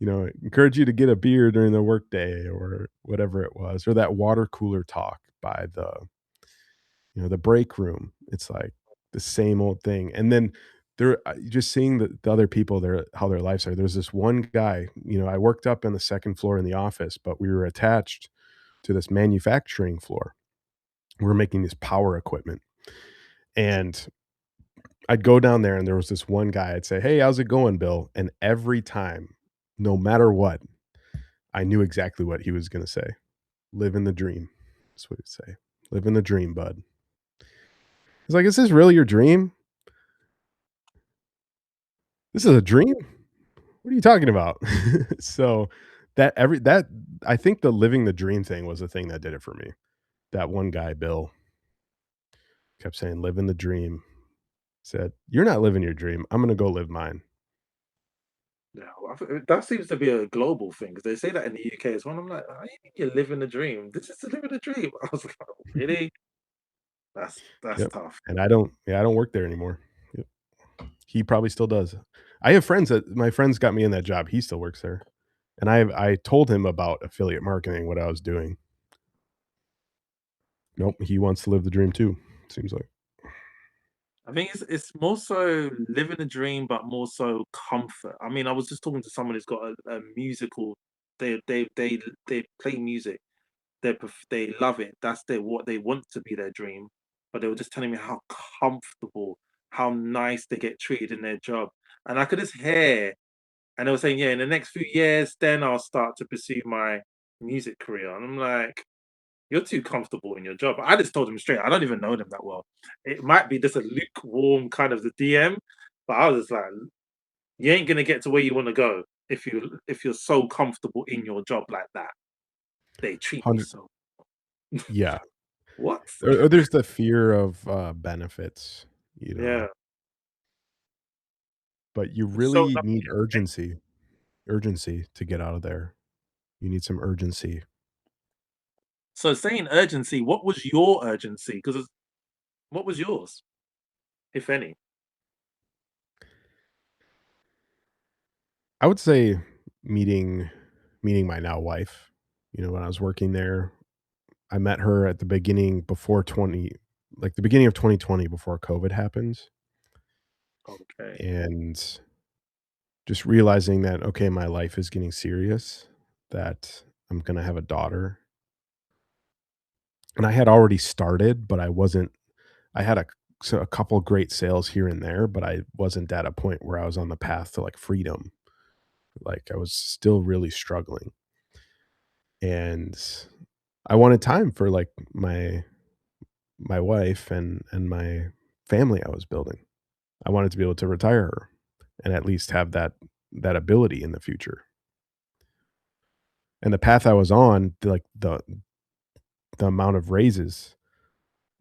encourage you to get a beer during the workday or whatever it was, or that water cooler talk by the break room. It's like the same old thing. And then just seeing the other people there, how their lives are. There's this one guy, I worked up on the second floor in the office, but we were attached to this manufacturing floor. We were making this power equipment. And I'd go down there and there was this one guy, I'd say, "Hey, how's it going, Bill?" And every time, no matter what, I knew exactly what he was gonna say. "Living the dream." That's what he'd say. "Living the dream, bud." He's like, "Is this really your dream? This is a dream? What are you talking about?" So, that I think the living the dream thing was the thing that did it for me. That one guy, Bill, kept saying, "Living the dream." Said, "You're not living your dream. I'm gonna go live mine." Yeah, well, that seems to be a global thing because they say that in the UK as well. I'm like, how you mean you're living the dream? This is living the dream. I was like, really? That's Yep. tough. And I don't work there anymore. Yep. He probably still does. I have friends that my friends got me in that job. He still works there. And I told him about affiliate marketing, what I was doing. Nope, he wants to live the dream too, seems like. I think it's more so living a dream, but more so comfort. I mean, I was just talking to someone who's got a musical. They play music. They love it. That's what they want to be their dream. But they were just telling me how comfortable, how nice they get treated in their job, and I could just hear. And they were saying, yeah, in the next few years, then I'll start to pursue my music career. And I'm like, you're too comfortable in your job. I just told them straight, I don't even know them that well. It might be just a lukewarm kind of the DM, but I was just like, you ain't gonna get to where you want to go if you're so comfortable in your job like that. They treat me 100 so. Yeah. What? Or there's the fear of, benefits, Yeah. but you So really need urgency to get out of there. You need some urgency. so saying urgency, what was your urgency? Because what was yours, if any? I would say meeting meeting my now wife. When I was working there, I met her at the beginning before 20 like the beginning of 2020 before COVID happened, Okay. and just realizing that, okay, my life is getting serious, that I'm gonna have a daughter. And I had already started, but I had a couple great sales here and there, but I wasn't at a point where I was on the path to, like, freedom. Like, I was still really struggling, and I wanted time for, like, my wife and my family I was building. I wanted to be able to retire her and at least have that ability in the future. And the path I was on, like, the amount of raises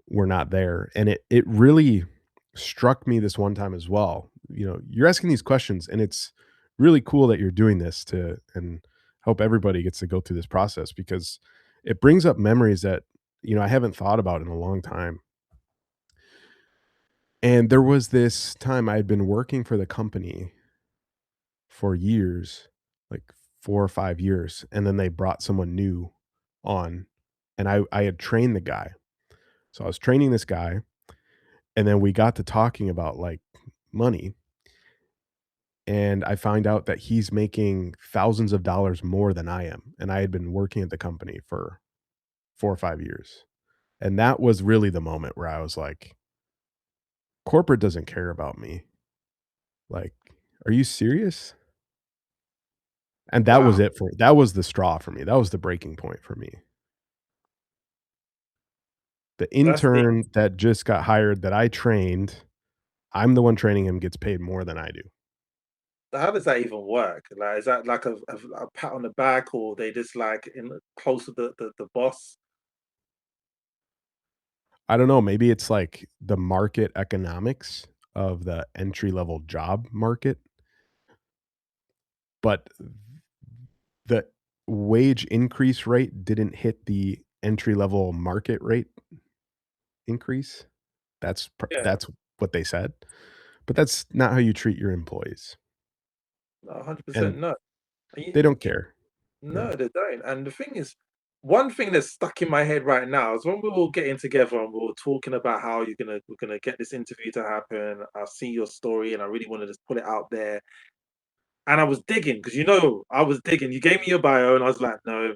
were not there, and it really struck me this one time as well. You're asking these questions, and it's really cool that you're doing this to and hope everybody gets to go through this process because it brings up memories that, I haven't thought about in a long time. And there was this time I had been working for the company for years, like 4 or 5 years, and then they brought someone new on, and I had trained the guy. So I was training this guy, and then we got to talking about, like, money, and I find out that he's making thousands of dollars more than I am, and I had been working at the company for 4 or 5 years. And that was really the moment where I was like, "Corporate doesn't care about me. Like, are you serious?" And Wow. that was the straw for me. That was the breaking point for me. The That's deep. intern that just got hired that I trained, I'm the one training him, gets paid more than I do. How does that even work? Like, is that like a pat on the back, or they just like in close to the boss? I don't know, maybe it's like the market economics of the entry level job market, but the wage increase rate didn't hit the entry level market rate increase. Yeah, That's what they said, but that's not how you treat your employees, no, 100% and no. they don't care. Yeah. No, they don't. And the thing is, one thing that's stuck in my head right now is when we were getting together and we were talking about how we're gonna get this interview to happen. I see your story and I really want to just put it out there. And I was digging because I was digging. You gave me your bio, and I was like, no,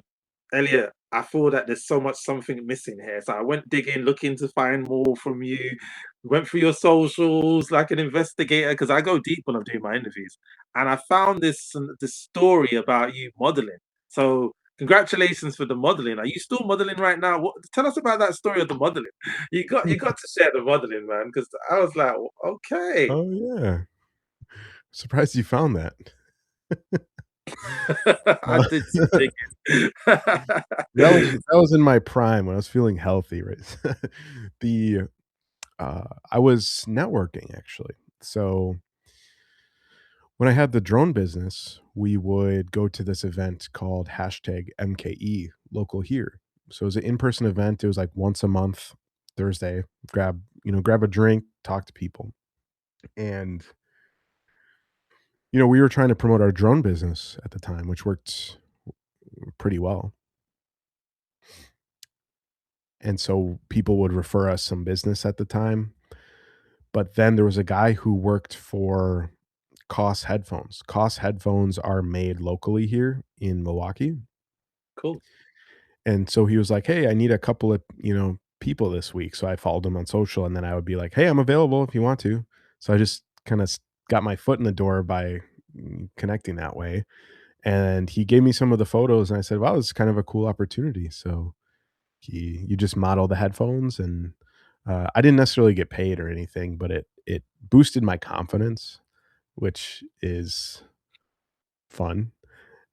Elliot, I feel that there's so much something missing here. So I went digging, looking to find more from you. Went through your socials like an investigator because I go deep when I'm doing my interviews. And I found this story about you modeling. So congratulations for the modeling. Are you still modeling right now? Tell us about that story of the modeling. You got to share the modeling, man, because I was like, okay. Oh, yeah. Surprised you found that. I Uh, did some digging. that was in my prime when I was feeling healthy, right? The, I was networking actually. So when I had the drone business, we would go to this event called #MKE local here. So it was an in-person event. It was like once a month, Thursday. Grab a drink, talk to people. And we were trying to promote our drone business at the time, which worked pretty well. And so people would refer us some business at the time. But then there was a guy who worked for Koss headphones. Koss headphones are made locally here in Milwaukee. Cool. And so he was like, "Hey, I need a couple of, people this week." So I followed him on social and then I would be like, "Hey, I'm available if you want to." So I just kind of got my foot in the door by connecting that way. And he gave me some of the photos and I said, "Wow, this is kind of a cool opportunity." So you just model the headphones and I didn't necessarily get paid or anything, but it boosted my confidence, which is fun,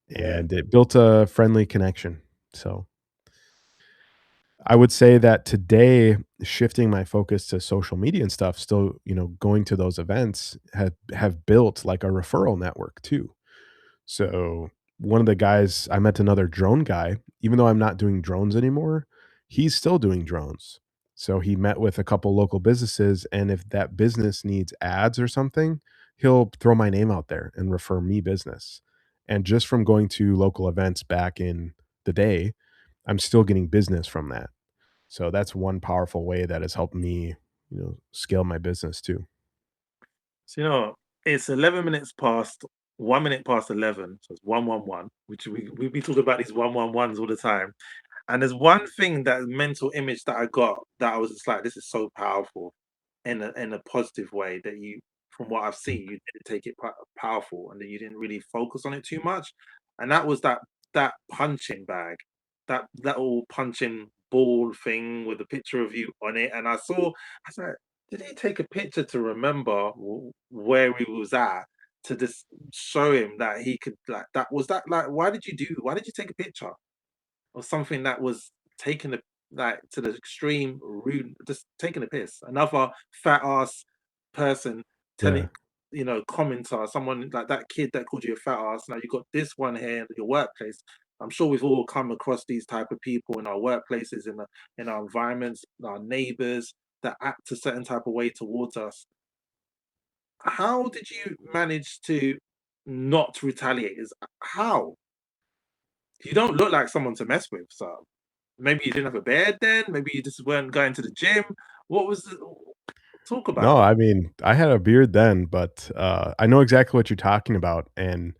Yeah. and it built a friendly connection. So I would say that today, shifting my focus to social media and stuff, still, going to those events have built like a referral network too. So one of the guys I met another drone guy, even though I'm not doing drones anymore, he's still doing drones. So he met with a couple local businesses, and if that business needs ads or something, he'll throw my name out there and refer me business. And just from going to local events back in the day, I'm still getting business from that. So that's one powerful way that has helped me, scale my business too. So it's 11 minutes past 1 minute past 11. So it's 111, which we be talking about these 111s all the time. And there's one thing, that mental image that I got, that I was just like, this is so powerful in a positive way, that you, from what I've seen, you didn't take it powerful, and that you didn't really focus on it too much. And that was that punching bag, that little punching ball thing with a picture of you on it. And I was like, did he take a picture to remember where he was at, to just show him that he could, like, that was that, like, why did you take a picture or something that was taking the, like, to the extreme rude, just taking a piss. Another fat ass person telling, Yeah. commenter, someone like that kid that called you a fat ass. Now you got this one here in your workplace. I'm sure we've all come across these type of people in our workplaces, in our environments, our neighbors, that act a certain type of way towards us. How did you manage to not retaliate? How? You don't look like someone to mess with, so maybe you didn't have a bed then, maybe you just weren't going to the gym. What was the Talk No, about it. I mean, I had a beard then, but, I know exactly what you're talking about, and,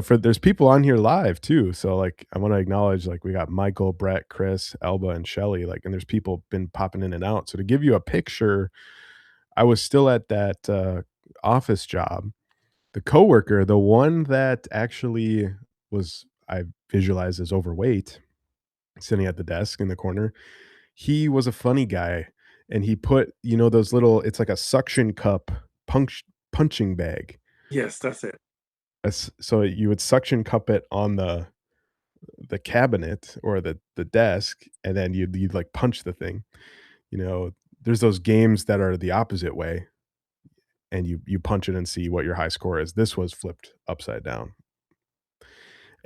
for there's people on here live too, so, like, I wanna acknowledge, like, we got Michael, Brett, Chris, Elba, and Shelly, like, and there's people been popping in and out, so to give you a picture, I was still at that, office job. The coworker, the one that actually was I visualized as overweight, sitting at the desk in the corner, he was a funny guy, and he put, those little it's like a suction cup punching bag. Yes, that's it. So you would suction cup it on the cabinet or the desk, and then you'd, like, punch the thing, you know? There's those games that are the opposite way, and you punch it and see what your high score is. This was flipped upside down,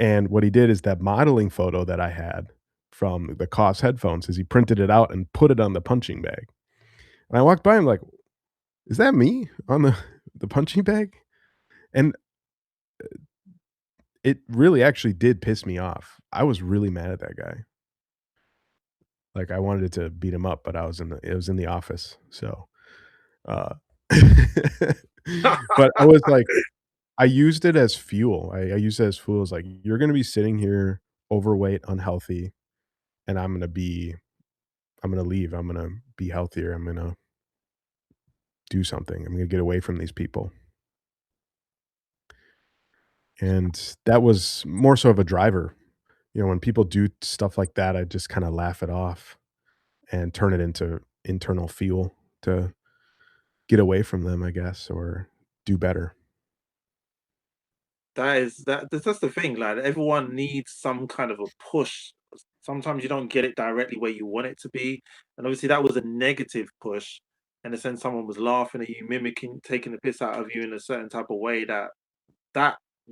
And what he did is that modeling photo that I had from the Koss headphones is he printed it out and put it on the punching bag. And I walked by him like, "Is that me on the punching bag?" And it really actually did piss me off. I was really mad at that guy. Like, I wanted to beat him up, but it was in the office, so, uh but I was like I used it as fuel. I used it as fuel. I was like, "You're gonna be sitting here overweight, unhealthy, and I'm gonna leave. I'm gonna be healthier. I'm gonna do something. I'm gonna get away from these people." And that was more so of a driver. You know, when people do stuff like that, I just kinda laugh it off and turn it into internal fuel to get away from them, I guess, or do better. That's the thing, like everyone needs some kind of a push. Sometimes you don't get it directly where you want it to be. And obviously that was a negative push. In a sense, someone was laughing at you, mimicking, taking the piss out of you in a certain type of way that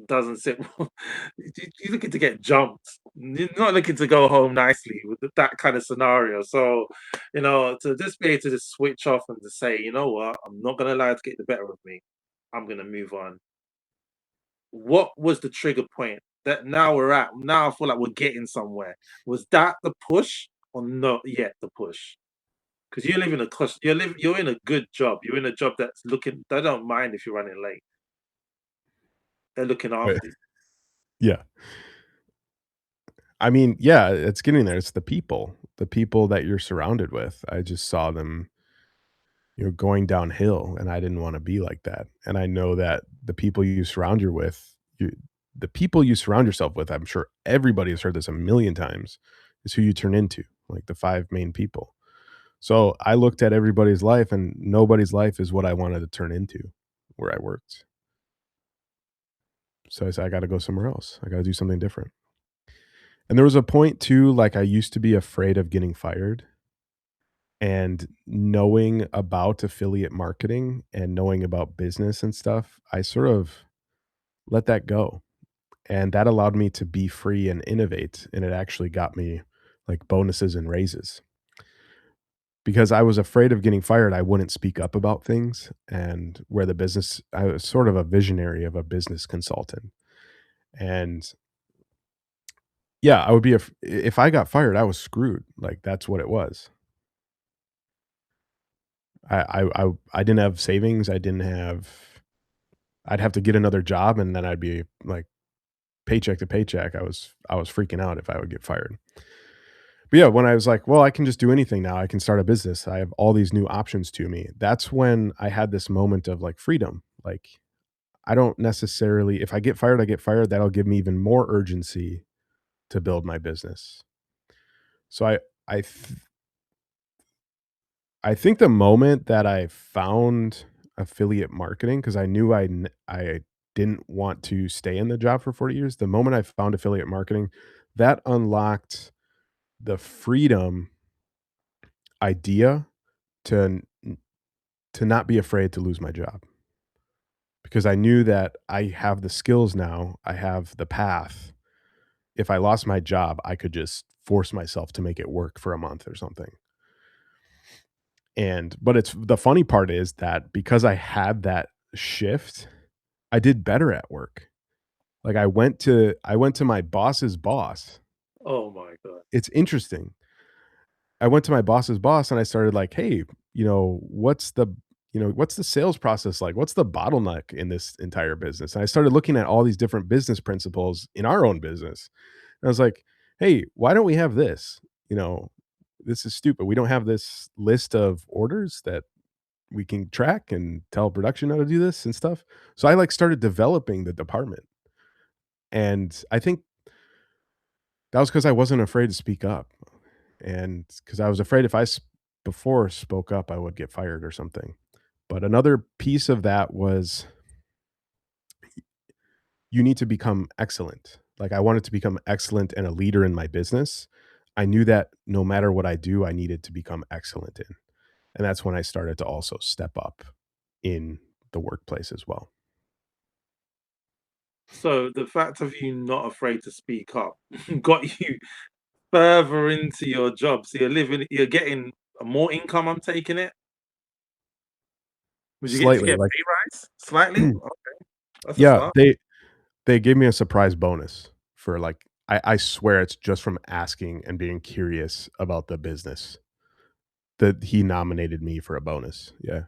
doesn't sit well. You're looking to get jumped. You're not looking to go home nicely with that kind of scenario. So, to just be able to just switch off and to say, you know what, I'm not gonna allow it to get the better of me. I'm gonna move on. What was the trigger point that now I feel like we're getting somewhere? Was that the push or not yet the push? Because you're living a you're in a good job. You're in a job that's looking they don't mind if you're running late. They're looking Right. after you. Yeah. I mean, yeah, it's getting there. It's the people that you're surrounded with. I just saw them, going downhill, and I didn't wanna be like that. And I know that the people you surround yourself with, I'm sure everybody has heard this a million times, is who you turn into, like the 5 main people. So, I looked at everybody's life, and nobody's life is what I wanted to turn into where I worked. So I said, "I gotta go somewhere else. I gotta do something different." And there was a point too, like, I used to be afraid of getting fired, and knowing about affiliate marketing and knowing about business and stuff, I sort of let that go, and that allowed me to be free and innovate, and it actually got me, like, bonuses and raises. Because I was afraid of getting fired, I wouldn't speak up about things, and where the business I was sort of a visionary of a business consultant, and yeah, I would be if I got fired, I was screwed, like, that's what it was. I didn't have savings, I'd have to get another job, and then I'd be, like, paycheck to paycheck. I was freaking out if I would get fired. But yeah, when I was like, "Well, I can just do anything now. I can start a business. I have all these new options to me." That's when I had this moment of, like, freedom. Like, I don't necessarily if I get fired, I get fired. That'll give me even more urgency to build my business. So I th I think the moment that I found affiliate marketing, because I knew I didn't want to stay in the job for 40 years, the moment I found affiliate marketing, that unlocked the freedom idea to to not be afraid to lose my job, because I knew that I have the skills now, I have the path. If I lost my job, I could just force myself to make it work for a month or something. And but it's the funny part is that because I had that shift, I did better at work. Like, I went to my boss's boss. Oh my god. It's interesting. I went to my boss's boss and I started like, "Hey, what's the sales process like? What's the bottleneck in this entire business?" And I started looking at all these different business principles in our own business. And I was like, "Hey, why don't we have this? You know, this is stupid. We don't have this list of orders that we can track and tell production how to do this and stuff." So I like started developing the department. And I think that was because I wasn't afraid to speak up. And because I was afraid if before spoke up, I would get fired or something. But another piece of that was you need to become excellent. Like, I wanted to become excellent and a leader in my business. I knew that no matter what I do, I needed to become excellent in. And that's when I started to also step up in the workplace as well. So the fact of you not afraid to speak up got you further into your job. So you're getting more income. I'm taking it. Would you get to Slightly, get a like pay rise? Slightly? Okay, that's a yeah, start. they gave me a surprise bonus for, like I swear it's just from asking and being curious about the business that he nominated me for a bonus, yeah.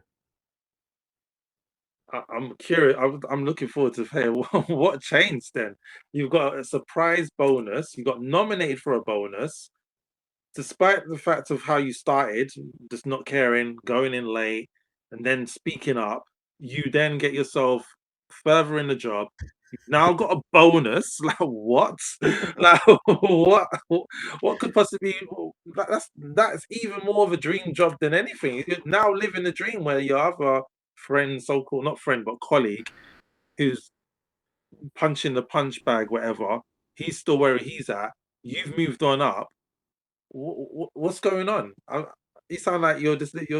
I'm curious. I'm looking forward to hear what changed then. You've got a surprise bonus. You got nominated for a bonus, despite the fact of how you started, just not caring, going in late, and then speaking up. You then get yourself further in the job. You've now got a bonus. Like what? Like what could possibly that's even more of a dream job than anything. You're now living the dream where you have a friend, so-called not friend, but colleague, who's punching the punch bag, whatever. He's still where he's at. You've moved on up. What's going on? You sound like you're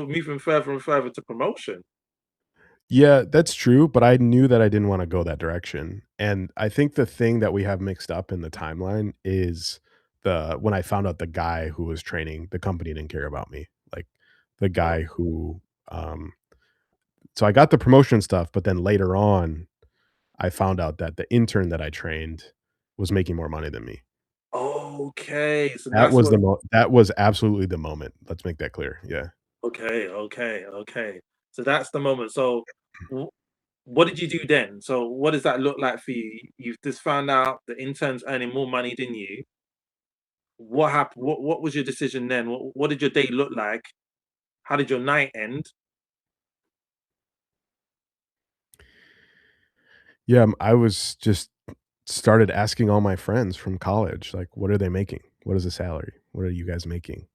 moving further and further to promotion. Yeah, that's true, but I knew that I didn't wanna go that direction, and I think the thing that we have mixed up in the timeline is the when I found out the guy who was training, the company didn't care about me, like, the Oh, guy who, so I got the promotion stuff, but then later on, I found out that the intern that I trained was making more money than me. okay. So that's what. That was absolutely the moment, let's make that clear, yeah. Okay, okay, okay. So that's the moment. So, wh- what did you do then? So, what does that look like for you? You've just found out the intern's earning more money than you. What happened? What was your decision then? What did your day look like? How did your night end? Yeah, I was just started asking all my friends from college, like, "What are they making? What is the salary? What are you guys making?"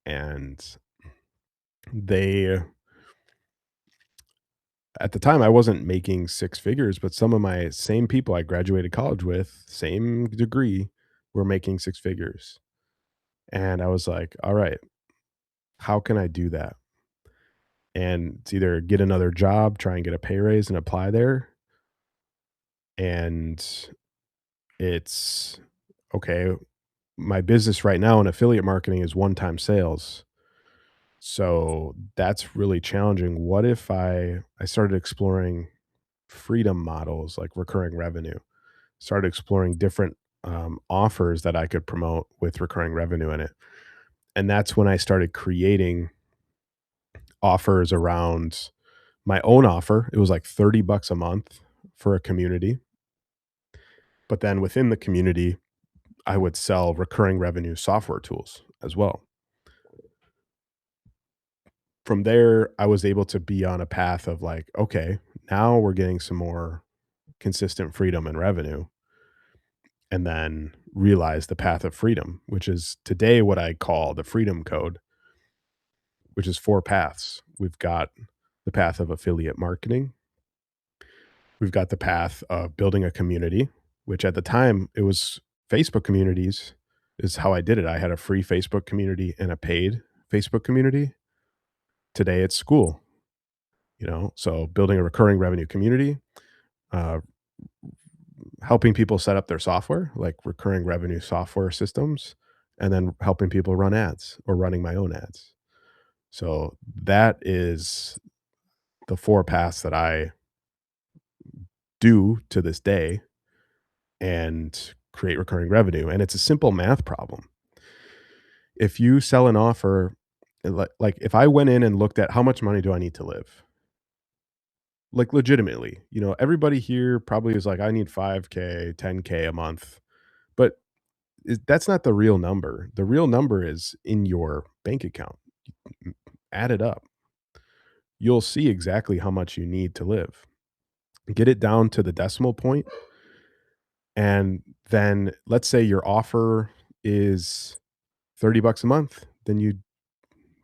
And they at the time, I wasn't making 6 figures, but some of my same people I graduated college with, same degree, were making 6 figures. And I was like, "All right, how can I do that?" And it's either get another job, try and get a pay raise and apply there, and it's okay, my business right now in affiliate marketing is one-time sales. So that's really challenging. What if I started exploring freedom models like recurring revenue, started exploring different offers that I could promote with recurring revenue in it. And that's when I started creating offers around my own offer. It was like 30 bucks a month for a community. But then within the community, I would sell recurring revenue software tools as well. From there, I was able to be on a path of like, okay, now we're getting some more consistent freedom and revenue, and then realize the path of freedom, which is today what I call the freedom code, which is 4 paths. We've got the path of affiliate marketing. We've got the path of building a community, which at the time it was Facebook communities is how I did it. I had a free Facebook community and a paid Facebook community. Today it's school, so building a recurring revenue community, uh, helping people set up their software, like recurring revenue software systems, and then helping people run ads or running my own ads. So that is the 4 paths that I do to this day and create recurring revenue. And it's a simple math problem. If you sell an offer, like if I went in and looked at how much money do I need to live? Like legitimately, everybody here probably is like, I need 5K, 10K a month. But that's not the real number. The real number is in your bank account. Add it up. You'll see exactly how much you need to live. Get it down to the decimal point, and then let's say your offer is 30 bucks a month. Then you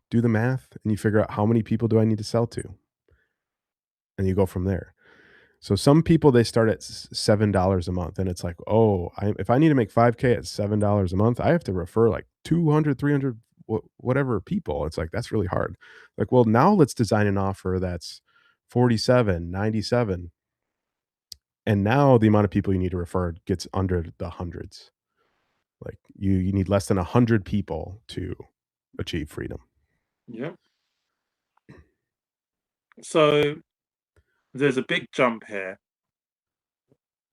do the math and you figure out how many people do I need to sell to, and you go from there. So some people they start at $7 a month, and it's like, oh, if I need to make 5K at $7 a month, I have to refer like 200, 300, whatever people. It's like that's really hard. Like, well, now let's design an offer that's 47, 97, And now the amount of people you need to refer gets under the hundreds. Like you need less than 100 people to achieve freedom. Yeah. So there's a big jump here.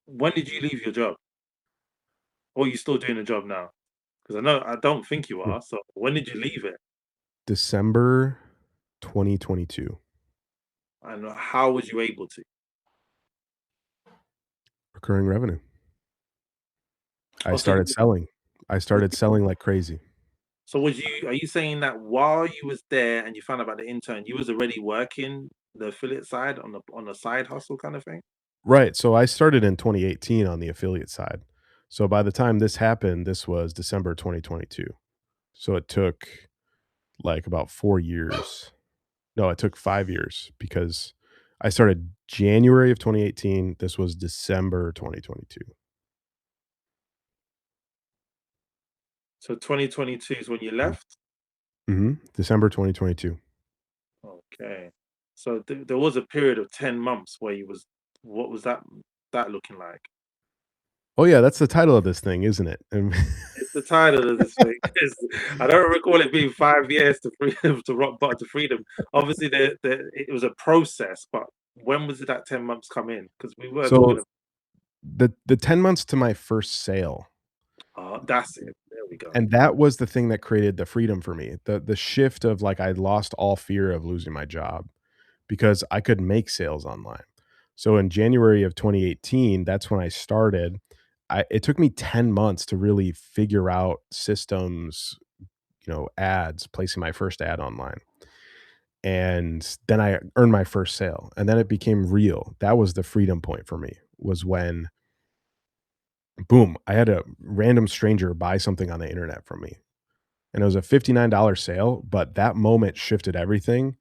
When did you leave your job? Or are you still doing the job now? Because I don't think you Mm. are. So when did you leave it? December 2022. And how was you able to? Recurring revenue. I Oh, started selling. I was started selling like crazy. so was you? Are you saying that while you was there and you found out about the intern, you was already working the affiliate side on the side hustle kind of thing? Right, so I started in 2018 on the affiliate side. So by the time this happened, this was December 2022. So it took, like, about 4 years. No, it took 5 years because I started January of 2018, this was December 2022. So 2022 is when you Mhm. left. December 2022. Okay. So there was a period of 10 months where you was. What was that looking like? Oh, yeah, that's the title of this thing, isn't it? It's the title of this thing. I don't recall it being 5 years to freedom to rock bottom to freedom. Obviously, it was a process, but when was it that 10 months come in? Because we were So talking about, the 10 months to my first sale, that's it. There we go. and that was the thing that created the freedom for me. The shift of, like, I lost all fear of losing my job because I could make sales online. So in January of 2018, that's when I started. It took me 10 months to really figure out systems, ads, placing my first ad online. And then I earned my first sale, and then it became real. That was the freedom point for me, was when boom, I had a random stranger buy something on the internet from me. And it was a $59 sale, but that moment shifted everything.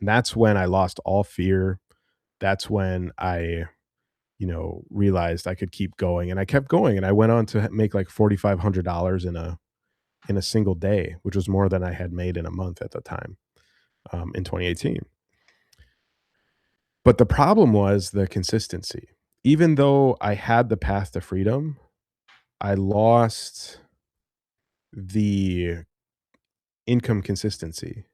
And that's when I lost all fear. That's when I, realized I could keep going, and I kept going, and I went on to make like $4,500 in a single day, which was more than I had made in a month at the time, in 2018. But the problem was the consistency. Even though I had the path to freedom, I lost the income consistency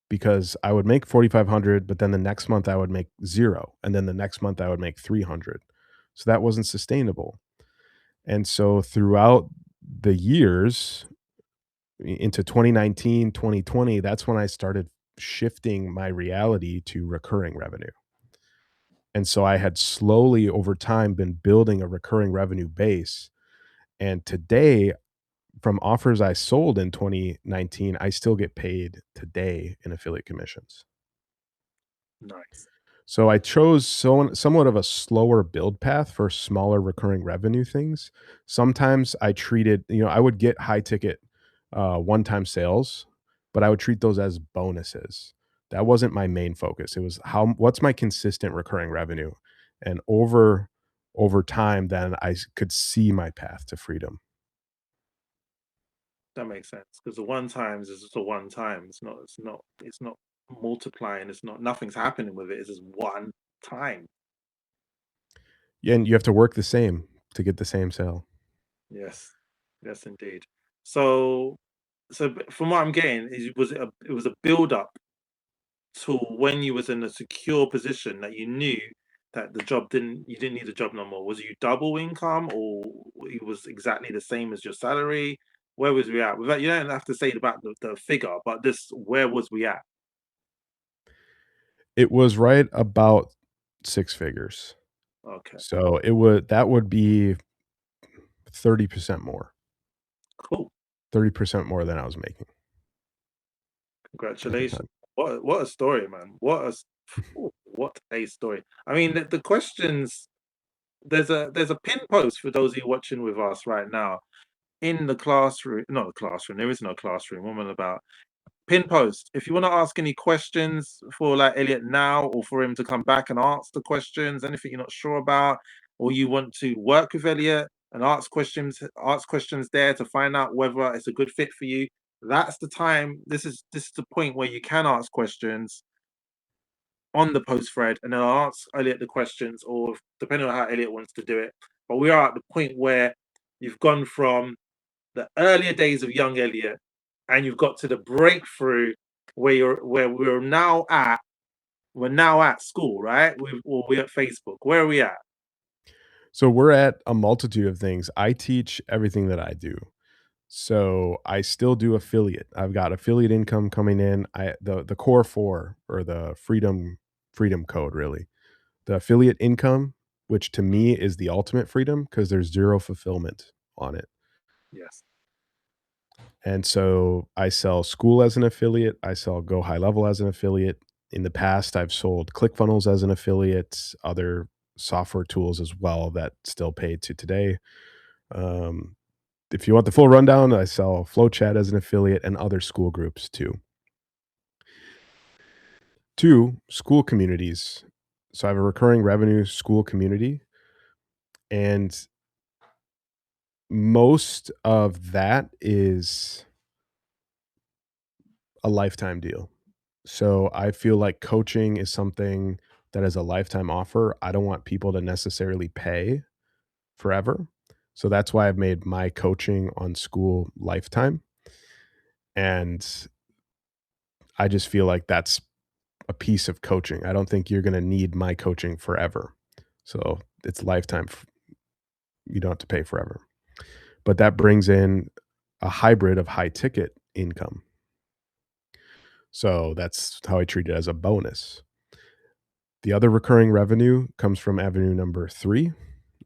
because I would make 4,500, but then the next month I would make 0, and then the next month I would make 300. So that wasn't sustainable. And so throughout the years into 2019, 2020, that's when I started shifting my reality to recurring revenue. And so I had slowly over time been building a recurring revenue base. And today, from offers I sold in 2019, I still get paid today in affiliate commissions. Nice. So I chose somewhat of a slower build path for smaller recurring revenue things. Sometimes I treated, I would get high ticket one-time sales, but I would treat those as bonuses. That wasn't my main focus. It was what's my consistent recurring revenue? And over time, then could see my path to freedom. That makes sense. Because the one times is just a one time. It's not multiplying. It's not nothing's happening with it. It's just one time. Yeah, and you have to work the same to get the same sale. Yes. Yes, indeed. So from what I'm getting, it was a build up to when you was in a secure position that you knew that the job didn't you didn't need a job no more. Was you double income or it was exactly the same as your salary? Where was we at? Without, you don't have to say about the figure, but this where was we at? It was right about 6 figures. Okay, So that would be 30% more. cool. 30% more than I was making at the Congratulations. time. What a story, man. What a story. I mean the questions there's a pin post for those of you watching with us right now in the classroom, not the classroom, there is no classroom. What am I about? Pin post. If you want to ask any questions for like Elliot now, or for him to come back and answer the questions, anything you're not sure about, or you want to work with Elliot and ask questions there to find out whether it's a good fit for you. That's the time. This is the point where you can ask questions. on the post thread, and then I'll ask Elliot the questions, or depending on how Elliot wants to do it. But we are at the point where you've gone from the earlier days of young Elliot, and you've got to the breakthrough where we're now at school, right? We're at Facebook. Where are we at? So we're at a multitude of things. I teach everything that I do. So I still do affiliate. I've got affiliate income coming in. The core four, or the freedom code, really. The affiliate income, which to me is the ultimate freedom because there's zero fulfillment on it. Yes. And so I sell school as an affiliate. I sell Go High Level as an affiliate. In the past, I've sold ClickFunnels as an affiliate, other software tools as well that still pay to today. Um, if you want the full rundown, I sell FlowChat as an affiliate and other school groups too. Two, school communities. So I have a recurring revenue school community, and most of that is a lifetime deal. So I feel like coaching is something that is a lifetime offer. I don't want people to necessarily pay forever. So that's why I've made my coaching on school lifetime. And I just feel like that's a piece of coaching. I don't think you're going to need my coaching forever. So it's lifetime. You don't have to pay forever. But that brings in a hybrid of high ticket income. So that's how I treat it, as a bonus. The other recurring revenue comes from avenue number 3,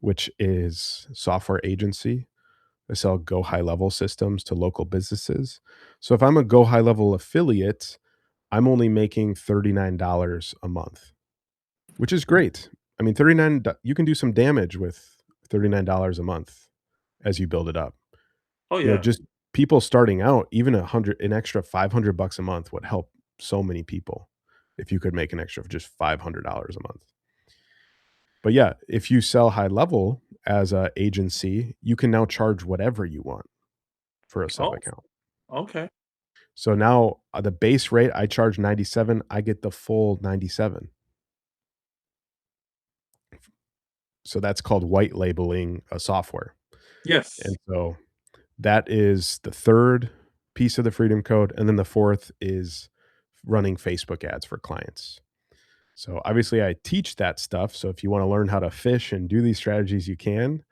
which is software agency. I sell Go High Level systems to local businesses. So if I'm a Go High Level affiliate, I'm only making $39 a month, which is great. I mean, 39, you can do some damage with $39 a month as you build it up. Oh You know, yeah. just people starting out, even an extra $500 a month would help so many people if you could make an extra of just $500 a month. But yeah, if you sell high level as a agency, you can now charge whatever you want for a sub Oh, account. okay. So now the base rate I charge 97, I get the full 97. So that's called white labeling a software. Yes. And so that is the third piece of the freedom code, and then the fourth is running Facebook ads for clients. So obviously I teach that stuff. So if you want to learn how to fish and do these strategies, you can.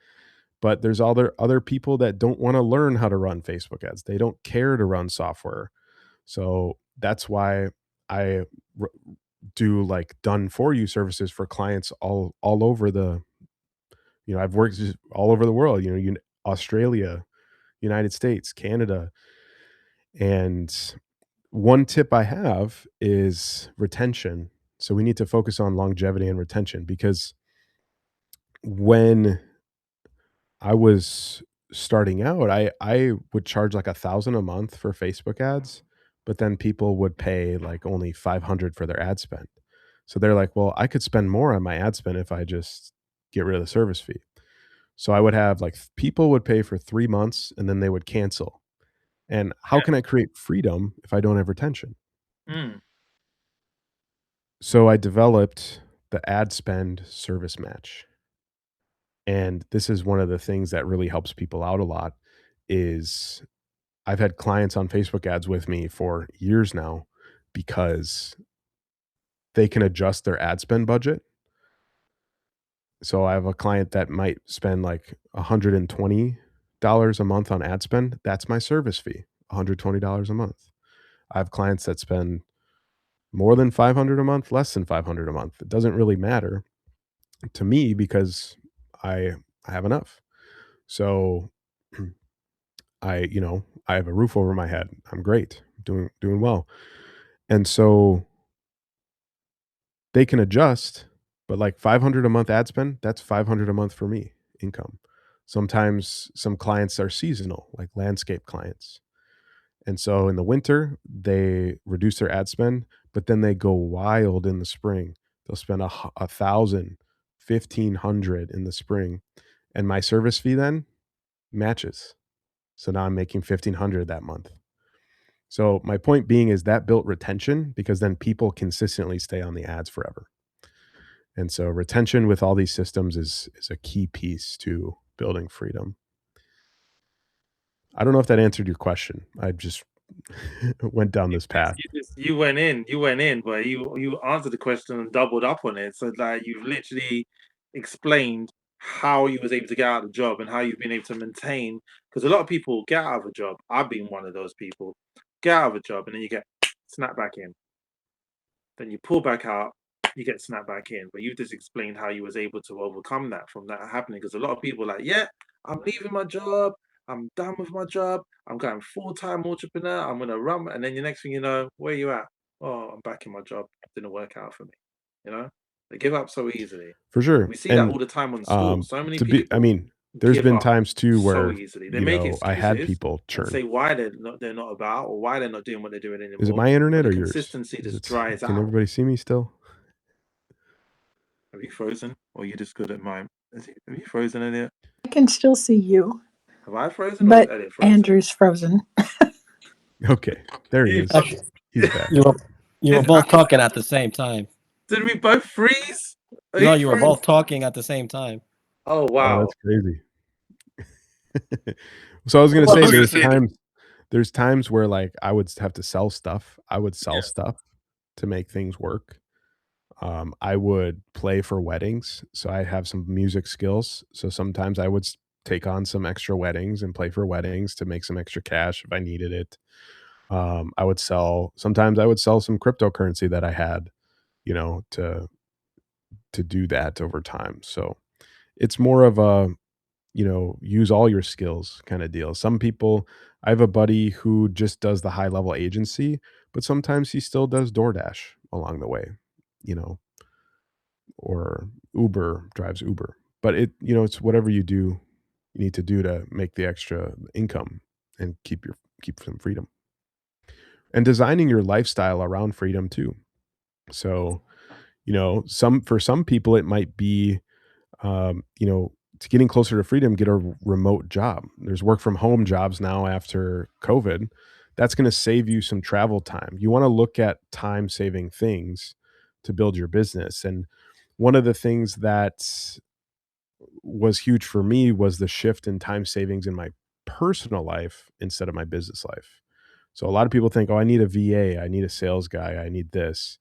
But there's other people that don't want to learn how to run Facebook ads. They don't care to run software. So that's why I r- do like done for you services for clients all over the, I've worked just all over the world, Australia, United States, Canada. And one tip I have is retention. So we need to focus on longevity and retention, because when I was starting out, I would charge like 1,000 a month for Facebook ads, but then people would pay like only 500 for their ad spend. So they're like, "Well, I could spend more on my ad spend if I just get rid of the service fee." So I would have like people would pay for 3 months and then they would cancel. And how Yeah. can I create freedom if I don't have retention? Mm. So I developed the ad spend service match. And this is one of the things that really helps people out a lot. Is I've had clients on Facebook ads with me for years now because they can adjust their ad spend budget. So I have a client that might spend like $120 a month on ad spend. That's my service fee, $120 a month. I have clients that spend more than 500 a month, less than 500 a month. It doesn't really matter to me because I I have enough. So I have a roof over my head. I'm great, doing well. And so they can adjust, but like 500 a month ad spend, that's 500 a month for me income. Sometimes some clients are seasonal, like landscape clients. And so in the winter, they reduce their ad spend, but then they go wild in the spring. They'll spend 1,000, 1,500 in the spring. And my service fee then matches. So now I'm making 1,500 that month. So my point being is that built retention because then people consistently stay on the ads forever. And so retention with all these systems is a key piece to building freedom. I don't know if that answered your question. I just went down this path. You went in, but you answered the question and doubled up on it. So like you've literally explained how you was able to get out of the job and how you've been able to maintain. Because a lot of people get out of a job. I've been one of those people. Get out of a job and then you get snapped back in. Then you pull back out, you get snapped back in. But you just explained how you was able to overcome that from that happening. Because a lot of people are like, yeah, I'm leaving my job. I'm done with my job. I'm going full-time entrepreneur. I'm gonna run, and then the next thing you know, where you at? Oh, I'm back in my job. Didn't work out for me. You know, they give up so easily. For sure. We see that And all the time on schools. So many to be I people mean, there's give been up times too so where, easily. They make I had excuses people and churn. say why they're not about or why they're not doing what they're doing Is it anymore. my But internet the or yours? consistency Is just it dries can out. everybody see me still? Have you frozen, or are you just good at mine? Have you frozen, Elliot? I can still see you, Have I frozen or is but Elliot frozen? Andrew's frozen. Okay. There he You is. Actually, He's back. you were both talking at the same time. Did we both freeze? Are No, you you were frozen? both talking at the same time. Oh Oh, wow! that's crazy. So I was gonna say there's times where like I would have to sell stuff. I would sell Yeah. stuff to make things work. I would play for weddings, so I have some music skills. So sometimes I would take on some extra weddings and play for weddings to make some extra cash if I needed it. I would sell. Sometimes I would sell some cryptocurrency that I had, to do that over time. So it's more of a use all your skills kind of deal. Some people, I have a buddy who just does the high level agency, but sometimes he still does DoorDash along the way, you know, or drives Uber. But it's whatever you need to do to make the extra income and keep some freedom. And designing your lifestyle around freedom too. So, for some people it might be to getting closer to freedom, get a remote job. There's work from home jobs now after COVID. That's going to save you some travel time. You want to look at time saving things to build your business. And one of the things that was huge for me was the shift in time savings in my personal life instead of my business life. So a lot of people think, oh, I need a VA, I need a sales guy, I need this.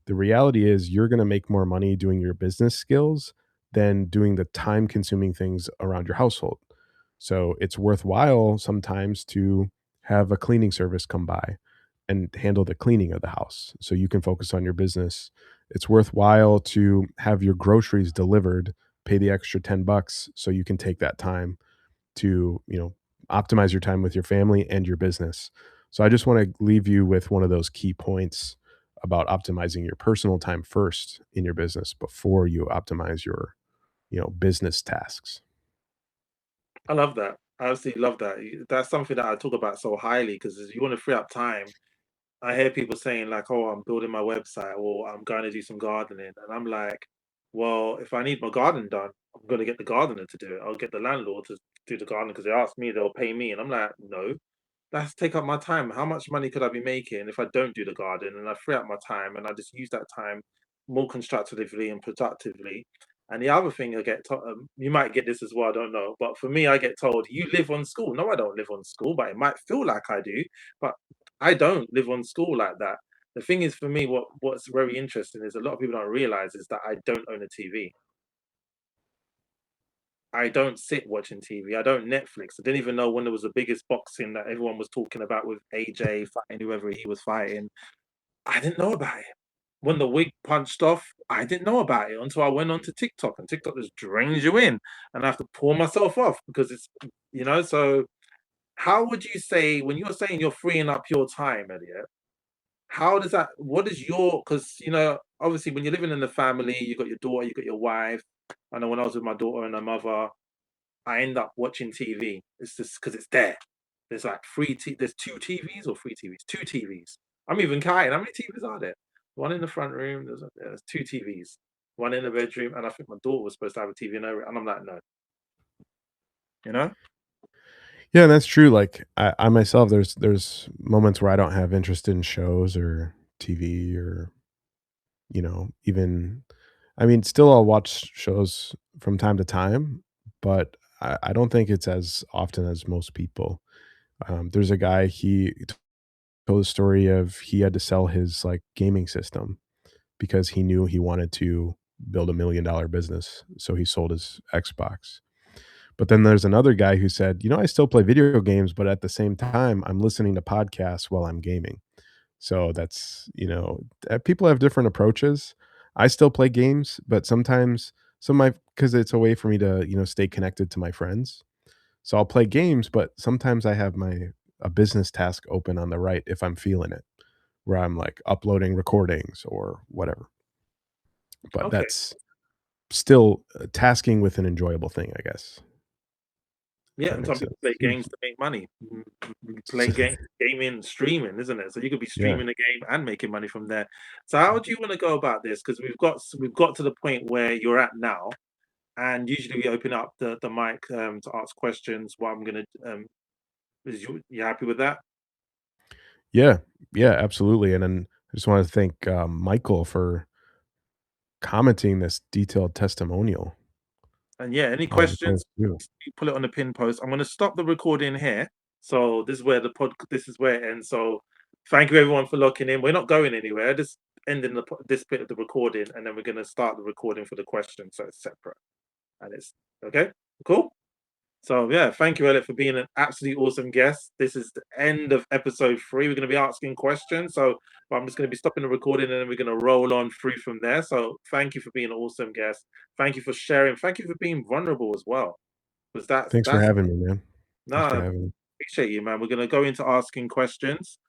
The reality is you're going to make more money doing your business skills than doing the time consuming things around your household. So it's worthwhile sometimes to have a cleaning service come by and handle the cleaning of the house so you can focus on your business. It's worthwhile to have your groceries delivered, pay the extra $10 so you can take that time to, optimize your time with your family and your business. So I just want to leave you with one of those key points about optimizing your personal time first in your business before you optimize your, business tasks. I love that. I absolutely love that. That's something that I talk about so highly because you want to free up time. I hear people saying like, "Oh, I'm building my website or I'm going to do some gardening," and I'm like, "Well, if I need my garden done, I'm going to get the gardener to do it. I'll get the landlord to do the garden because they ask me, they'll pay me." And I'm like, "No, that's take up my time. How much money could I be making if I don't do the garden and I free up my time and I just use that time more constructively and productively?" And the other thing I get told, you might get this as well, I don't know, but for me, I get told, "You live on school." No, I don't live on school, but it might feel like I do, but I don't live on school like that. The thing is, for me, what's very interesting is a lot of people don't realize is that I don't own a TV. I don't sit watching TV. I don't Netflix. I didn't even know when there was the biggest boxing that everyone was talking about with AJ fighting whoever he was fighting. I didn't know about it. When the wig punched off, I didn't know about it until I went onto TikTok, and TikTok just drains you in, and I have to pull myself off because it's. So how would you say when you're saying you're freeing up your time, Elliot? How does that? What is your? Because obviously, when you're living in a family, you got your daughter, you got your wife. I know when I was with my daughter and her mother, I end up watching TV. It's just because it's there. There's like there's two TVs or three TVs? Two TVs. I'm even counting. How many TVs are there? One in the front room. There's two TVs. One in the bedroom, and I think my daughter was supposed to have a TV in her room, and I'm like, no. You know? Yeah, that's true. Like I myself, there's moments where I don't have interest in shows or TV or even I mean, still I'll watch shows from time to time, but I don't think it's as often as most people. There's a guy told a story of he had to sell his like gaming system because he knew he wanted to build $1 million business, so he sold his Xbox. But then there's another guy who said, I still play video games, but at the same time, I'm listening to podcasts while I'm gaming. So that's, people have different approaches. I still play games, but sometimes because it's a way for me to, stay connected to my friends. So I'll play games, but sometimes I have a business task open on the right if I'm feeling it, where I'm like uploading recordings or whatever. But Okay. that's still tasking with an enjoyable thing, I guess. Yeah, That and some makes people play sense. games to make money. Play gaming, streaming, isn't it? So you could be Yeah. streaming a game and making money from there. So how do you want to go about this? Because we've got to the point where you're at now, and usually we open up the mic to ask questions. What I'm gonna is you happy with that? Yeah. Yeah, absolutely. And then I just wanted to thank Michael for commenting this detailed testimonial And yeah, any on the questions? post too. You put it on the pin post. I'm gonna stop the recording here. So this is where it ends. So thank you everyone for locking in. We're not going anywhere. Just ending this bit of the recording, and then we're gonna start the recording for the questions. So it's separate, and it's okay. Cool. So yeah, thank you, Elliott, for being an absolutely awesome guest. This is the end of episode 3. We're going to be asking questions. So I'm just going to be stopping the recording and then we're going to roll on through from there. So thank you for being an awesome guest. Thank you for sharing. Thank you for being vulnerable as well. Because Thanks for that's having me, man. no, Thanks for I having me. appreciate you, man. We're going to go into asking questions.